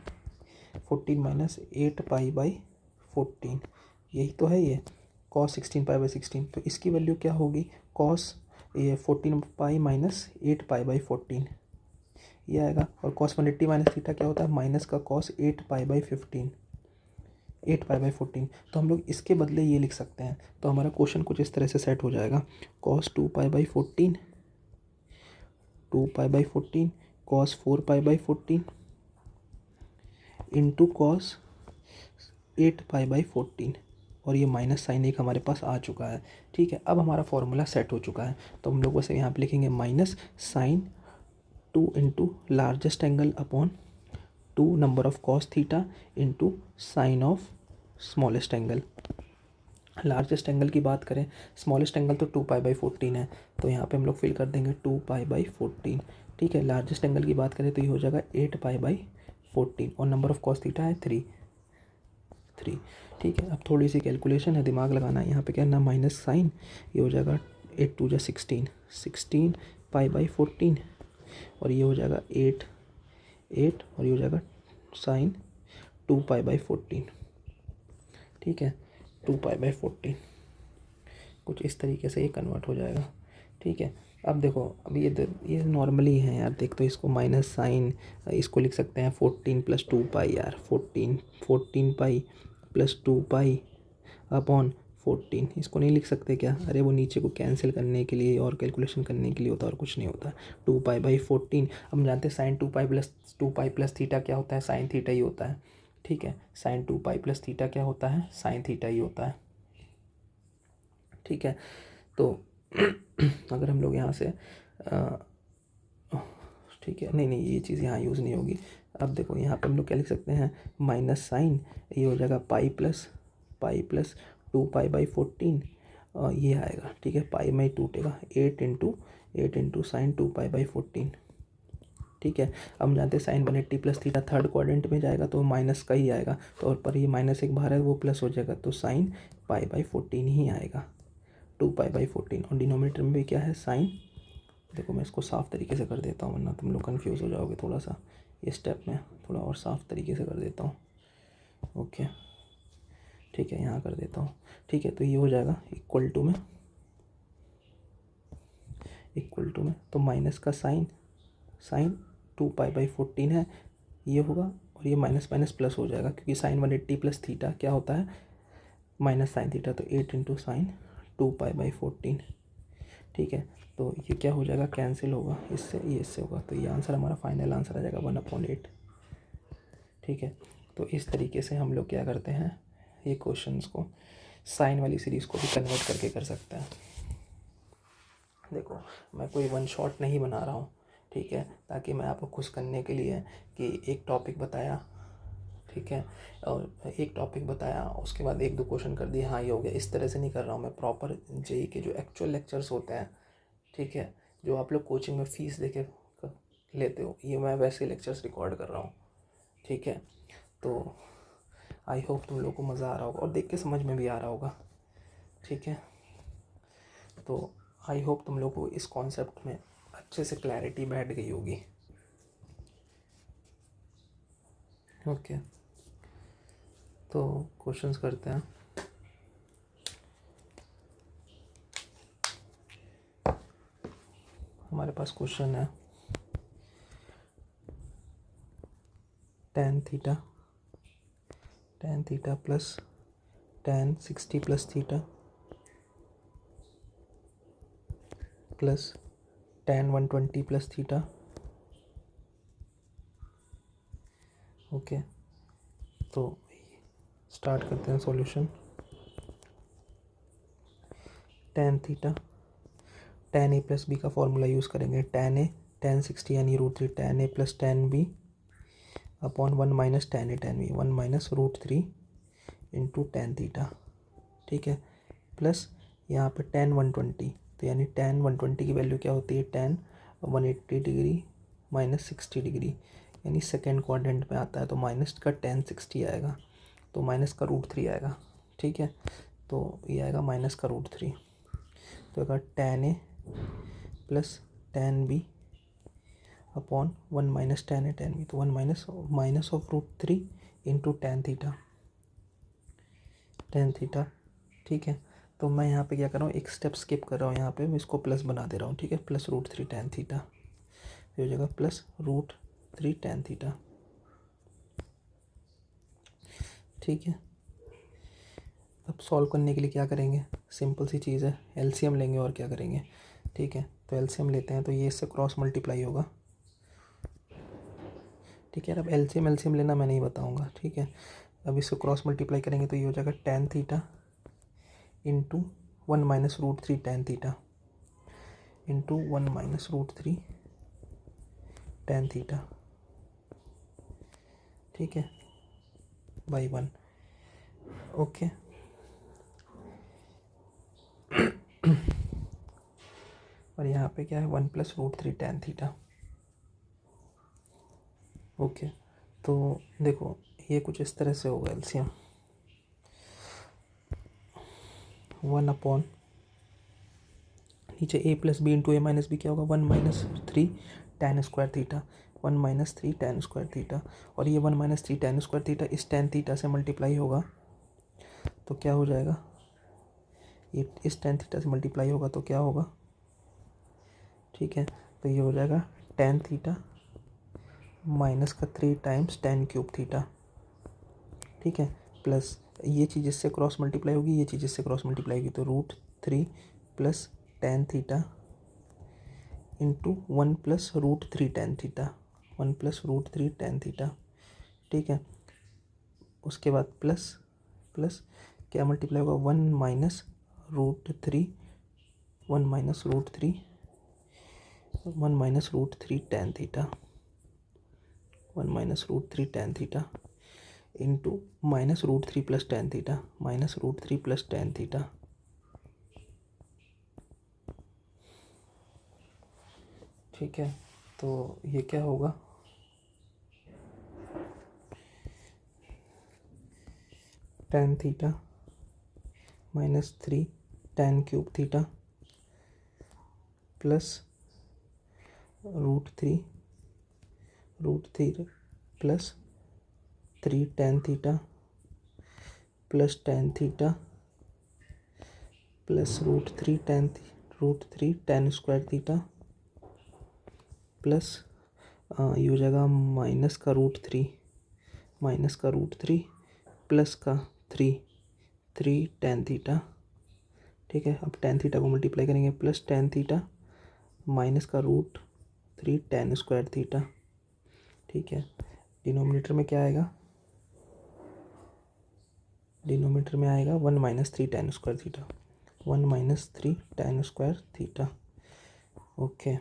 14 minus 8 pi by 14, यही तो है ये कॉस 16 पाई बाई 16। तो इसकी वैल्यू क्या होगी, कॉस ये 14 पाई माइनस 8 पाई बाई 14 ये आएगा। और कॉस 180 माइनस थीटा क्या होता है, माइनस का cos 8 pi by 15, 8 pi by 14। तो हम लोग इसके बदले ये लिख सकते हैं। तो हमारा क्वेश्चन कुछ इस तरह से सेट हो जाएगा, cos 2 pi by 14, 2 pi by 14, cos 4 pi by 14 into cos 8 pi by 14, और ये माइनस साइन एक हमारे पास आ चुका है। ठीक है, अब हमारा फॉर्मूला सेट हो चुका है। तो हम लोग वैसे यहाँ पे लिखेंगे minus sine 2 into largest angle upon 2 number of cos theta into sine of smallest angle. Largest angle की बात करें, स्मॉलेस्ट एंगल तो 2 पाई बाई 14 है, तो यहाँ पे हम लोग फिल कर देंगे 2 पाई बाई 14। ठीक है, लार्जेस्ट एंगल की बात करें तो ये हो जाएगा 8 पाई बाई 14, और नंबर ऑफ कॉस थीटा है 3। ठीक है, अब थोड़ी सी कैलकुलेशन है, दिमाग लगाना है। यहाँ पे क्या है ना, माइनस साइन, ये हो जाएगा 8 2 जा 16, 16 पाई बाई 14, और ये हो जाएगा 8 8, और ये हो जाएगा साइन 2 पाई बाई 14। ठीक है, 2 पाई बाई 14 कुछ इस तरीके से ये कन्वर्ट हो जाएगा। ठीक है, अब देखो, अब ये नॉर्मली है यार, देख तो इसको माइनस साइन, इसको लिख सकते हैं 14 प्लस 2 पाई यार, 14 पाई प्लस 2 पाई अपॉन 14, इसको नहीं लिख सकते क्या, अरे वो नीचे को कैंसिल करने के लिए और कैलकुलेशन करने के लिए होता है और कुछ नहीं होता। 2 पाई बाई 14, हम जानते हैं साइन 2 पाई प्लस थीटा क्या होता है, साइन थीटा ही होता है। ठीक है, साइन 2 पाई प्लस थीटा क्या होता है, साइन थीटा ही होता है। ठीक है, तो अगर हम लोग यहाँ से ठीक है, नहीं ये चीज़ यहाँ यूज़ नहीं होगी। अब देखो यहाँ पे हम लोग क्या लिख सकते हैं, माइनस साइन, ये हो जाएगा पाई प्लस 2 पाई बाई 14, ये आएगा। ठीक है, पाई में ही टूटेगा, 8 इंटू साइन 2 पाई बाई 14। ठीक है, अब हम जानते हैं sine 180 plus theta third quadrant में जाएगा तो माइनस का ही आएगा, तो और पर ये माइनस एक बाहर है वो प्लस हो जाएगा, तो साइन पाई बाई 14 ही आएगा, 2 पाई बाई 14। और डिनोमिनेटर में भी क्या है, साइन। देखो मैं इसको साफ़ तरीके से कर देता हूँ वरना तुम लोग कन्फ्यूज़ हो जाओगे थोड़ा सा, ये स्टेप में थोड़ा और साफ़ तरीके से कर देता हूँ। ओके, ठीक है, यहाँ कर देता हूँ। ठीक है, तो ये हो जाएगा इक्वल टू में तो माइनस का साइन 2 पाई बाई 14 है, ये होगा, और ये माइनस माइनस प्लस हो जाएगा, क्योंकि साइन 180 प्लस थीटा क्या होता है, माइनस साइन थीटा, तो 8 इंटू साइन 2 पाई बाई 14। ठीक है, तो ये क्या हो जाएगा, कैंसिल होगा, इससे होगा, तो ये आंसर हमारा फाइनल आंसर आ जाएगा 1/8। ठीक है, तो इस तरीके से हम लोग क्या करते हैं, ये क्वेश्चंस को साइन वाली सीरीज़ को भी कन्वर्ट करके कर सकते हैं। देखो मैं कोई वन शॉट नहीं बना रहा हूँ, ठीक है, ताकि मैं आपको खुश करने के लिए कि एक टॉपिक बताया, ठीक है, और एक टॉपिक बताया उसके बाद 1-2 क्वेश्चन कर दिए, हाँ ये हो गया, इस तरह से नहीं कर रहा हूँ मैं। प्रॉपर जेई के जो एक्चुअल लेक्चर्स होते हैं, ठीक है, जो आप लोग कोचिंग में फ़ीस दे के लेते हो, ये मैं वैसे लेक्चर्स रिकॉर्ड कर रहा हूँ। ठीक है, तो आई होप तुम लोग को मज़ा आ रहा होगा और देख के समझ में भी आ रहा होगा। ठीक है, तो आई होप तुम लोग को इस कॉन्सेप्ट में अच्छे से क्लैरिटी बैठ गई होगी। ओके, तो क्वेश्चंस करते हैं। हमारे पास क्वेश्चन है, tan theta tan theta plus tan 60 plus theta plus tan 120 plus theta. Okay, तो स्टार्ट करते हैं solution. tan theta, tan a plus B का फॉर्मूला यूज़ करेंगे। tan a tan 60 यानी √3 tan a plus tan b upon 1 minus tan a tan b, 1 minus √3 into tan theta. ठीक है, plus यहाँ पे tan 120, तो यानी tan 120 की वैल्यू क्या होती है, tan 180 डिग्री माइनस 60 डिग्री, यानी सेकेंड क्वाड्रेंट में आता है, तो माइनस का tan 60 आएगा, तो माइनस का √3 आएगा। ठीक है, तो ये आएगा माइनस का √3, तो अगर tan a plus tan b upon 1 minus tan a tan b, तो 1 minus of √3 into tan theta. ठीक है, तो मैं यहाँ पे क्या कर रहा हूँ, एक स्टेप स्किप कर रहा हूँ, यहाँ पे मैं इसको प्लस बना दे रहा हूँ। ठीक है, प्लस √3 tan थीटा, ये हो जाएगा प्लस √3 tan थीटा। ठीक है, अब सॉल्व करने के लिए क्या करेंगे, सिंपल सी चीज़ है, एलसीएम लेंगे और क्या करेंगे। ठीक है, तो एलसीएम लेते हैं, तो ये इससे क्रॉस मल्टीप्लाई होगा। ठीक है, अब एलसीएम लेना मैं नहीं बताऊँगा। ठीक है, अब इसको क्रॉस मल्टीप्लाई करेंगे तो ये हो जाएगा tan theta into 1 minus √3 tan theta into 1 minus √3 tan theta. ठीक है, बाई 1। ओके, और यहाँ पे क्या है, 1 प्लस √3 tan थीटा। ओके, तो देखो ये कुछ इस तरह से होगा एलसीएम, 1 अपॉन नीचे a plus B into a minus B क्या होगा, 1 minus 3 tan square theta, 1 minus 3 tan square theta, और ये 1 माइनस 3 tan स्क्वायर थीटा इस tan थीटा से मल्टीप्लाई होगा तो क्या हो जाएगा, ये इस tan थीटा से मल्टीप्लाई होगा तो क्या होगा। ठीक है, तो ये हो जाएगा tan थीटा माइनस का 3 टाइम्स tan क्यूब थीटा। ठीक है, प्लस ये चीज़ इससे क्रॉस मल्टीप्लाई होगी, ये चीज़ इससे क्रॉस मल्टीप्लाई होगी, तो √3 plus tan theta into 1 plus √3 tan theta, 1 plus √3 tan theta. ठीक है, उसके बाद प्लस प्लस क्या मल्टीप्लाई होगा, 1 minus √3 1 minus √3 1 minus √3 tan theta, 1 minus √3 tan theta into minus √3 plus tan theta, minus √3 plus tan theta. ठीक है, तो ये क्या होगा, tan theta minus 3 tan cube theta plus √3 plus 3 tan theta plus tan theta plus √3 tan square theta plus ये हो जाएगा minus का √3 प्लस का 3 tan थीटा। ठीक है, अब tan थीटा को मल्टीप्लाई करेंगे, प्लस tan थीटा माइनस का √3 tan स्क्वायर थीटा। ठीक है, डिनोमिनेटर में क्या आएगा, डिनोमिनेटर में आएगा 1 minus 3 tan square theta, 1 minus 3 tan square theta. Okay,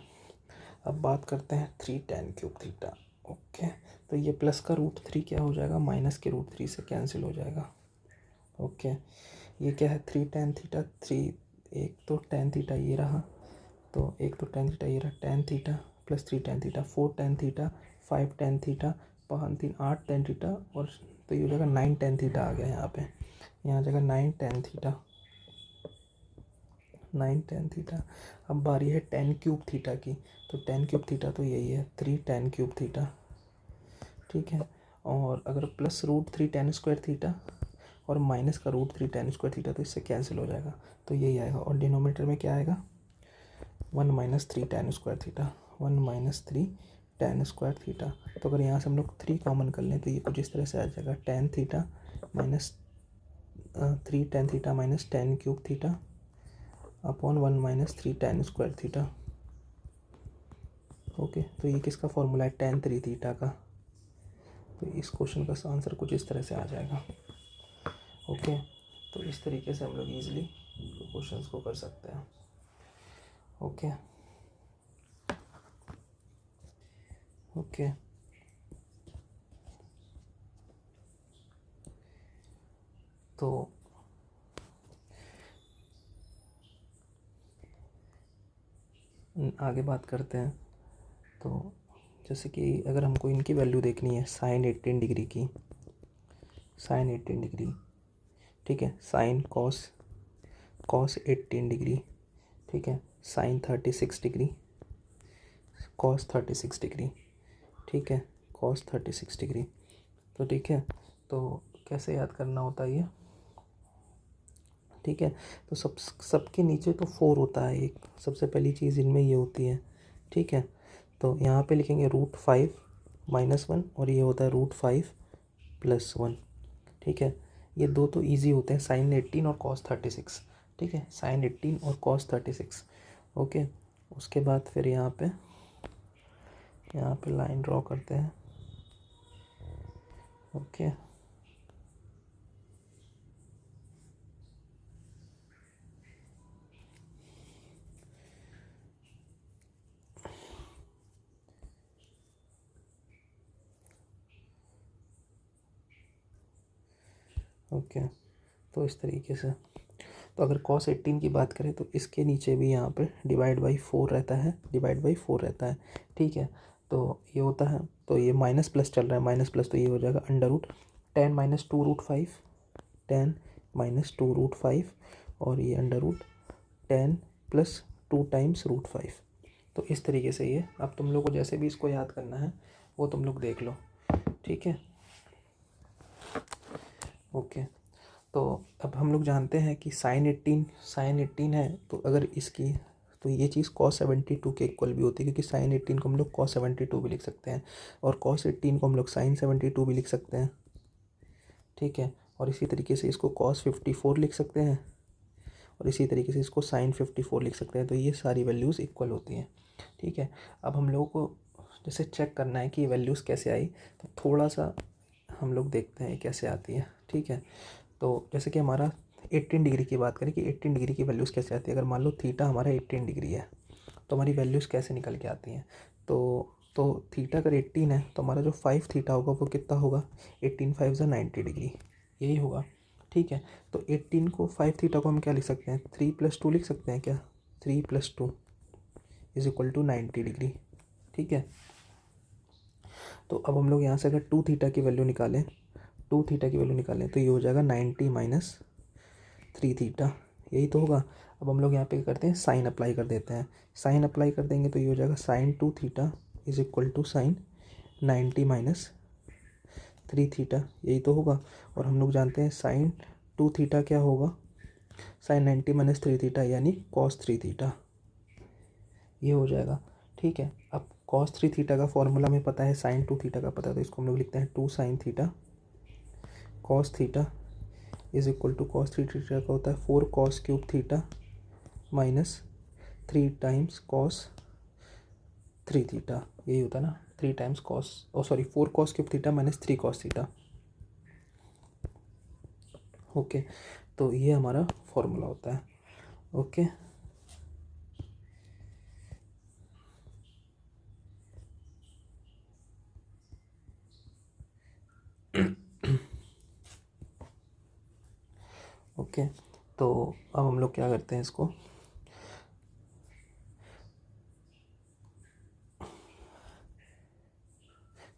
अब बात करते हैं 3 tan क्यूब थीटा। ओके, तो ये प्लस का √3 क्या हो जाएगा, माइनस के √3 से कैंसिल हो जाएगा। ओके, ये क्या है, 3 tan थीटा, 3 एक तो tan थीटा ये रहा, तो एक तो tan थीटा ये रहा, tan theta plus 3 tan theta, 4 tan theta, 5 tan theta, 5 3 8 tan theta, और तो ये हो जाएगा 9 tan थीटा आ गया यहाँ पे, यहाँ आ जाएगा 9 tan थीटा, 9 tan थीटा। अब बारी है tan क्यूब थीटा की, तो tan क्यूब थीटा तो यही है 3 tan क्यूब थीटा। ठीक है, और अगर प्लस √3 tan स्क्वायर थीटा और माइनस का √3 tan स्क्वायर थीटा, तो इससे कैंसिल हो जाएगा, तो यही आएगा, और डिनोमिनेटर में क्या आएगा, 1 minus 3 tan square theta, 1 minus 3 tan square theta. तो अगर यहाँ से हम लोग 3 कॉमन कर लें तो ये कुछ इस तरह से आ जाएगा, tan theta minus 3 tan theta minus tan cube theta upon 1 minus 3 tan square theta. Okay, तो ये किसका फॉर्मूला है? tan 3 थीटा का। तो इस क्वेश्चन का आंसर कुछ इस तरह से आ जाएगा। ओके, तो इस तरीके से हम लोग ईजिली क्वेश्चंस को कर सकते हैं। ओके ओके तो आगे बात करते हैं। तो जैसे कि अगर हमको इनकी वैल्यू देखनी है, साइन 18 डिग्री की, साइन 18 डिग्री, ठीक है, साइन कॉस 18 डिग्री, ठीक है, साइन 36 डिग्री, कॉस 36 डिग्री, ठीक है, कॉस 36 डिग्री। तो ठीक है, तो कैसे याद करना होता है ये? ठीक है, तो सबके नीचे तो 4 होता है एक, सबसे पहली चीज़ इनमें ये होती है। ठीक है, तो यहाँ पे लिखेंगे √5 - 1 और ये होता है √5 + 1। ठीक है, ये दो तो इजी होते हैं, साइन 18 और कॉस 36। ठीक है, साइन 18 और कॉस 36। ओके, उसके बाद फिर यहाँ पे लाइन ड्रॉ करते हैं। ओके ओके, तो इस तरीके से। तो अगर cos 18 की बात करें तो इसके नीचे भी यहाँ पे /4 रहता है, /4 रहता है। ठीक है, तो ये होता है, तो ये माइनस प्लस चल रहा है, माइनस प्लस, तो ये हो जाएगा √10 - 2√5, 10 - 2√5 और ये √10 + 2 टाइम्स √5। तो इस तरीके से ये, अब तुम लोग को जैसे भी इसको याद करना है वो तुम लोग देख लो। ठीक है, ओके। तो अब हम लोग जानते हैं कि साइन 18 है, तो अगर इसकी, तो ये चीज़ cos 72 के इक्वल भी होती है, क्योंकि साइन 18 को हम लोग cos 72 भी लिख सकते हैं और cos 18 को हम लोग साइन 72 भी लिख सकते हैं। ठीक है, और इसी तरीके से इसको cos 54 लिख सकते हैं और इसी तरीके से इसको साइन 54 लिख सकते हैं। तो ये सारी वैल्यूज़ इक्वल होती हैं। ठीक है, अब हम लोगों को जैसे चेक करना है कि ये वैल्यूज़ कैसे आई, तो थोड़ा सा हम लोग देखते हैं कैसे आती है। ठीक है, तो जैसे कि हमारा 18 डिग्री की बात करें कि 18 डिग्री की वैल्यूज़ कैसे आती है। अगर मान लो थीटा हमारा 18 डिग्री है तो हमारी वैल्यूज़ कैसे निकल के आती हैं? तो थीटा अगर 18 है तो हमारा जो 5 थीटा होगा वो कितना होगा? 18 5 ज़ा 90 डिग्री, यही होगा। ठीक है, तो 18 को 5 थीटा को हम क्या लिख सकते हैं? 3 + 2 लिख सकते हैं क्या? 3 + 2 = 90 डिग्री। ठीक है, तो अब हम लोग यहाँ से अगर 2 थीटा की वैल्यू निकालें, 2 थीटा की वैल्यू निकालें तो ये हो जाएगा 90 - 3 थीटा, यही तो होगा। अब हम लोग यहाँ पे क्या करते हैं? साइन अप्लाई कर देते हैं। साइन अप्लाई कर देंगे तो ये हो जाएगा साइन 2 थीटा = साइन 90 - 3 थीटा, यही तो होगा। और हम लोग जानते हैं साइन 2 थीटा क्या होगा? साइन 90 - 3 थीटा यानी कॉस 3 थीटा, ये हो जाएगा। ठीक है, अब कॉस 3 थीटा का फॉर्मूला हमें पता है, साइन 2 थीटा का पता है, तो इसको हम लोग लिखते हैं 2 sine theta cos theta cos 3 theta का होता है 4 cos cube theta -3 times cos 3 theta, यही होता है ना, 3 times cos, 4 cos cube theta -3 cos theta. Okay, तो ये हमारा फॉर्मूला होता है। ओके, ओके, तो अब हम लोग क्या करते हैं इसको,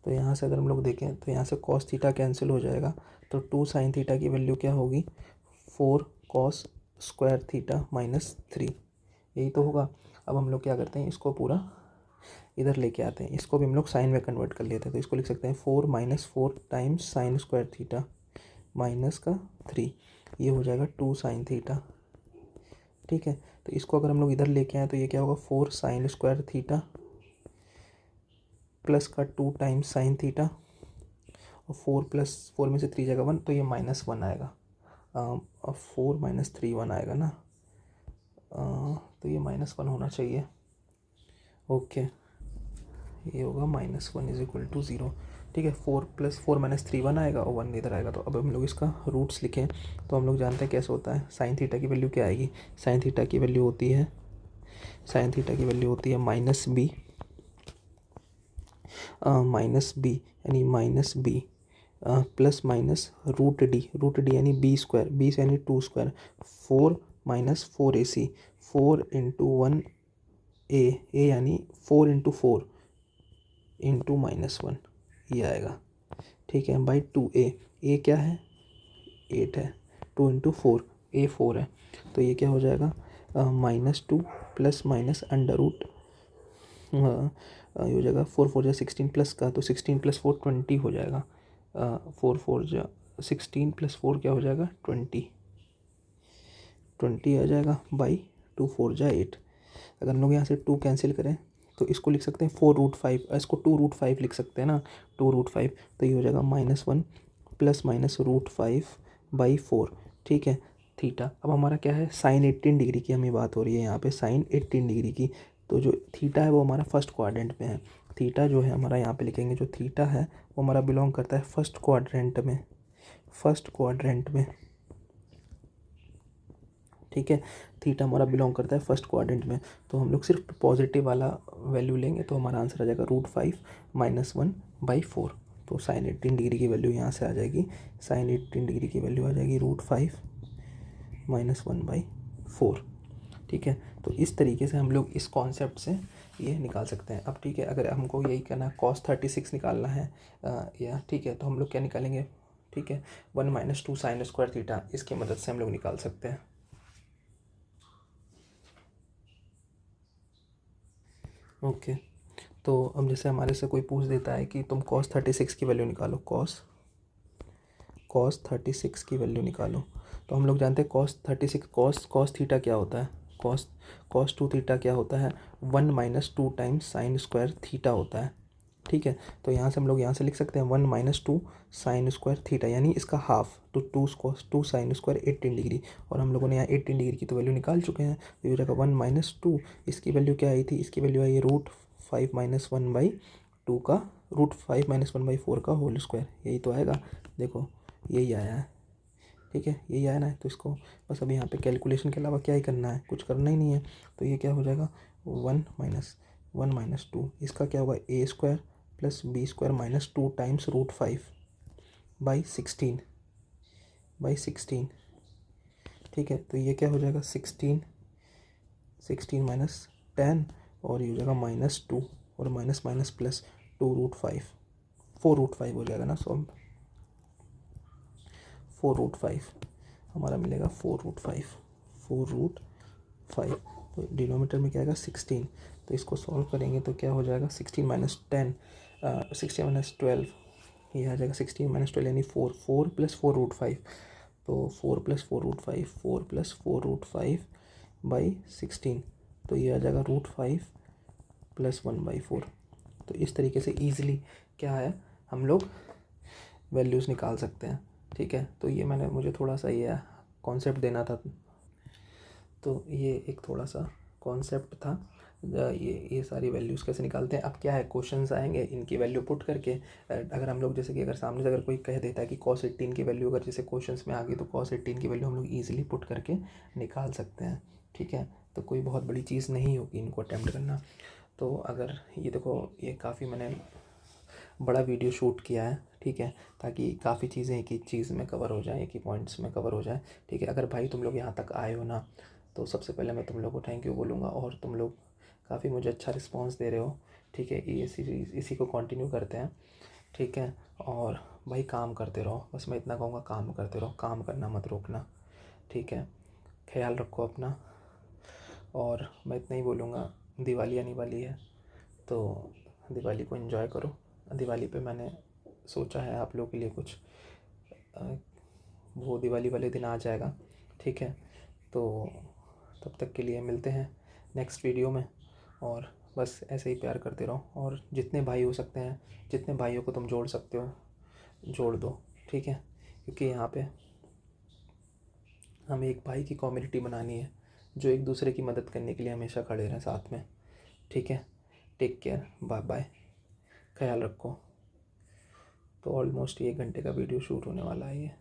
तो यहाँ से अगर हम लोग देखें तो यहाँ से कॉस थीटा कैंसिल हो जाएगा, तो 2 साइन थीटा की वैल्यू क्या होगी? 4 कॉस स्क्वायर थीटा -3, यही तो होगा। अब हम लोग क्या करते हैं, इसको पूरा इधर लेके आते हैं, इसको भी हम लोग साइन में कन्वर्ट कर लेते हैं, तो इसको लिख सकते हैं 4 - 4 times sign square theta minus का 3, ये हो जाएगा 2 साइन थीटा। ठीक है, तो इसको अगर हम लोग इधर लेके आए तो ये क्या होगा? 4 साइन स्क्वायर थीटा प्लस का 2 टाइम्स साइन थीटा, और 4 में से 3 जाएगा 1, तो ये -1 आएगा। 4 - 3 1 आएगा ना, तो ये -1 होना चाहिए। ओके, ये होगा -1 = 0। ठीक है, 4 + 4 - 3 1 आएगा और 1 इधर आएगा। तो अब हम लोग इसका रूट्स लिखें तो हम लोग जानते हैं कैसे होता है। साइन थीटा की वैल्यू क्या आएगी? साइन थीटा की वैल्यू होती है -b, यानी -b प्लस माइनस √d यानी b² यानी 2², 4 - 4ac, 4 × 1a, यानी 4 × 4 × -1, ये आएगा। ठीक है, बाई 2a, a क्या है? 8 है, 2 × 4, a 4 है, तो ये क्या हो जाएगा? -2 प्लस माइनस अंडर रूट, ये हो जाएगा 4 4 × 16 प्लस का, तो 16 + 4 20 हो जाएगा। 4 4 × 16 + 4 क्या हो जाएगा? 20 आ जाएगा बाई 2 4 × 8। अगर हम लोग यहाँ से 2 कैंसिल करें तो इसको लिख सकते हैं 4√5, इसको 2√5 लिख सकते हैं ना, 2√5, तो ये हो जाएगा -1 प्लस माइनस √5/4। ठीक है, थीटा अब हमारा क्या है? साइन 18 डिग्री की हमें बात हो रही है यहाँ पे, साइन 18 डिग्री की। तो जो थीटा है वो हमारा फर्स्ट क्वाड्रेंट में है। थीटा जो है हमारा, यहाँ पे लिखेंगे, जो थीटा है वो हमारा बिलोंग करता है फर्स्ट क्वाड्रेंट में। ठीक है, थीटा हमारा बिलोंग करता है फर्स्ट क्वाड्रेंट में। तो हम लोग सिर्फ पॉजिटिव वाला वैल्यू लेंगे तो हमारा आंसर आ जाएगा √5 - 1/4। तो साइन 18 डिग्री की वैल्यू यहाँ से आ जाएगी, साइन 18 डिग्री की वैल्यू आ जाएगी √5 - 1/4। ठीक है, तो इस तरीके से हम लोग इस कॉन्सेप्ट से ये निकाल सकते हैं। अब ठीक है, अगर हमको यही करना है, cos 36 निकालना है या ठीक है, तो हम लोग क्या निकालेंगे? ठीक है, 1 - 2 sin² थीटा, इसकी मदद से हम लोग निकाल सकते हैं। ओके, तो अब जैसे हमारे से कोई पूछ देता है कि तुम cos 36 की वैल्यू निकालो, cos 36 की वैल्यू निकालो, तो हम लोग जानते हैं cos थीटा क्या होता है? cos 2 थीटा क्या होता है? 1 - 2 टाइम्स sin² थीटा होता है। ठीक है, तो यहाँ से हम लोग यहाँ से लिख सकते हैं 1 - 2 sin² थीटा, यानी इसका हाफ, तो 2 sin² 18 डिग्री, और हम लोगों ने यहाँ 18 डिग्री की तो वैल्यू निकाल चुके हैं। तो ये रहेगा 1 - 2, इसकी वैल्यू क्या आई थी? इसकी वैल्यू आई √5 - 1/2 का, √5 - 1/4 का होल स्क्वायर, यही तो आएगा। देखो यही आया है। ठीक है, यही आया ना, तो इसको बस अभी यहाँ पे कैलकुलेशन के अलावा क्या ही करना है? कुछ करना ही नहीं है। तो ये क्या हो जाएगा? 1 - 2, इसका क्या होगा? a² + b² - 2 times √5/16। ठीक है, तो ये क्या हो जाएगा? 16 - 10, और ये हो जाएगा -2, और माइनस माइनस प्लस 2√5, 4√5 हो जाएगा ना। सो 4√5 हमारा मिलेगा, 4√5। तो डिनोमीटर में क्या आएगा? 16। तो इसको सॉल्व करेंगे तो क्या हो जाएगा? 16 - 10, 16 - 12, ये आ जाएगा 16 - 12 यानी 4 + 4√5। तो 4 + 4√5, 4 + 4√5/16, तो ये आ जाएगा √5 + 1/4। तो इस तरीके से ईजिली क्या है, हम लोग वैल्यूज़ निकाल सकते हैं। ठीक है, तो ये मुझे थोड़ा सा ये कॉन्सेप्ट देना था, तो ये एक थोड़ा सा कॉन्सेप्ट था। ये सारी वैल्यूज़ कैसे निकालते हैं। अब क्या है, क्वेश्चंस आएंगे, इनकी वैल्यू पुट करके अगर हम लोग, जैसे कि अगर सामने से अगर कोई कह देता है कि cos 18 की वैल्यू अगर जैसे क्वेश्चंस में आ गई, तो cos 18 की वैल्यू हम लोग ईजिली पुट करके निकाल सकते हैं। ठीक है, तो कोई बहुत बड़ी चीज़ नहीं होगी इनको अटैम्प्ट करना। तो अगर ये देखो, ये काफ़ी मैंने बड़ा वीडियो शूट किया है। ठीक है, ताकि काफ़ी चीज़ें एक ही चीज़ में कवर हो जाए, एक ही पॉइंट्स में कवर हो जाए। ठीक है, अगर भाई तुम लोग यहाँ तक आए हो ना, तो सबसे पहले मैं तुम लोग को थैंक यू बोलूँगा, और तुम लोग काफ़ी मुझे अच्छा रिस्पांस दे रहे हो। ठीक है, ये इसी को कंटिन्यू करते हैं। ठीक है, और भाई काम करते रहो, बस मैं इतना कहूँगा, काम करते रहो, काम करना मत रोकना। ठीक है, ख्याल रखो अपना, और मैं इतना ही बोलूँगा। दिवाली आने वाली है, तो दिवाली को एंजॉय करो। दिवाली पे मैंने सोचा है आप लोगों के लिए कुछ, वो दिवाली वाले दिन आ जाएगा। ठीक है, तो तब तक के लिए मिलते हैं नेक्स्ट वीडियो में, और बस ऐसे ही प्यार करते रहो, और जितने भाई हो सकते हैं, जितने भाइयों को तुम जोड़ सकते हो जोड़ दो, ठीक है, क्योंकि यहाँ पे हमें एक भाई की कम्युनिटी बनानी है जो एक दूसरे की मदद करने के लिए हमेशा खड़े रहें साथ में, ठीक है। टेक केयर, बाय बाय, ख्याल रखो। तो ऑलमोस्ट 1 घंटे का वीडियो शूट होने वाला है ये।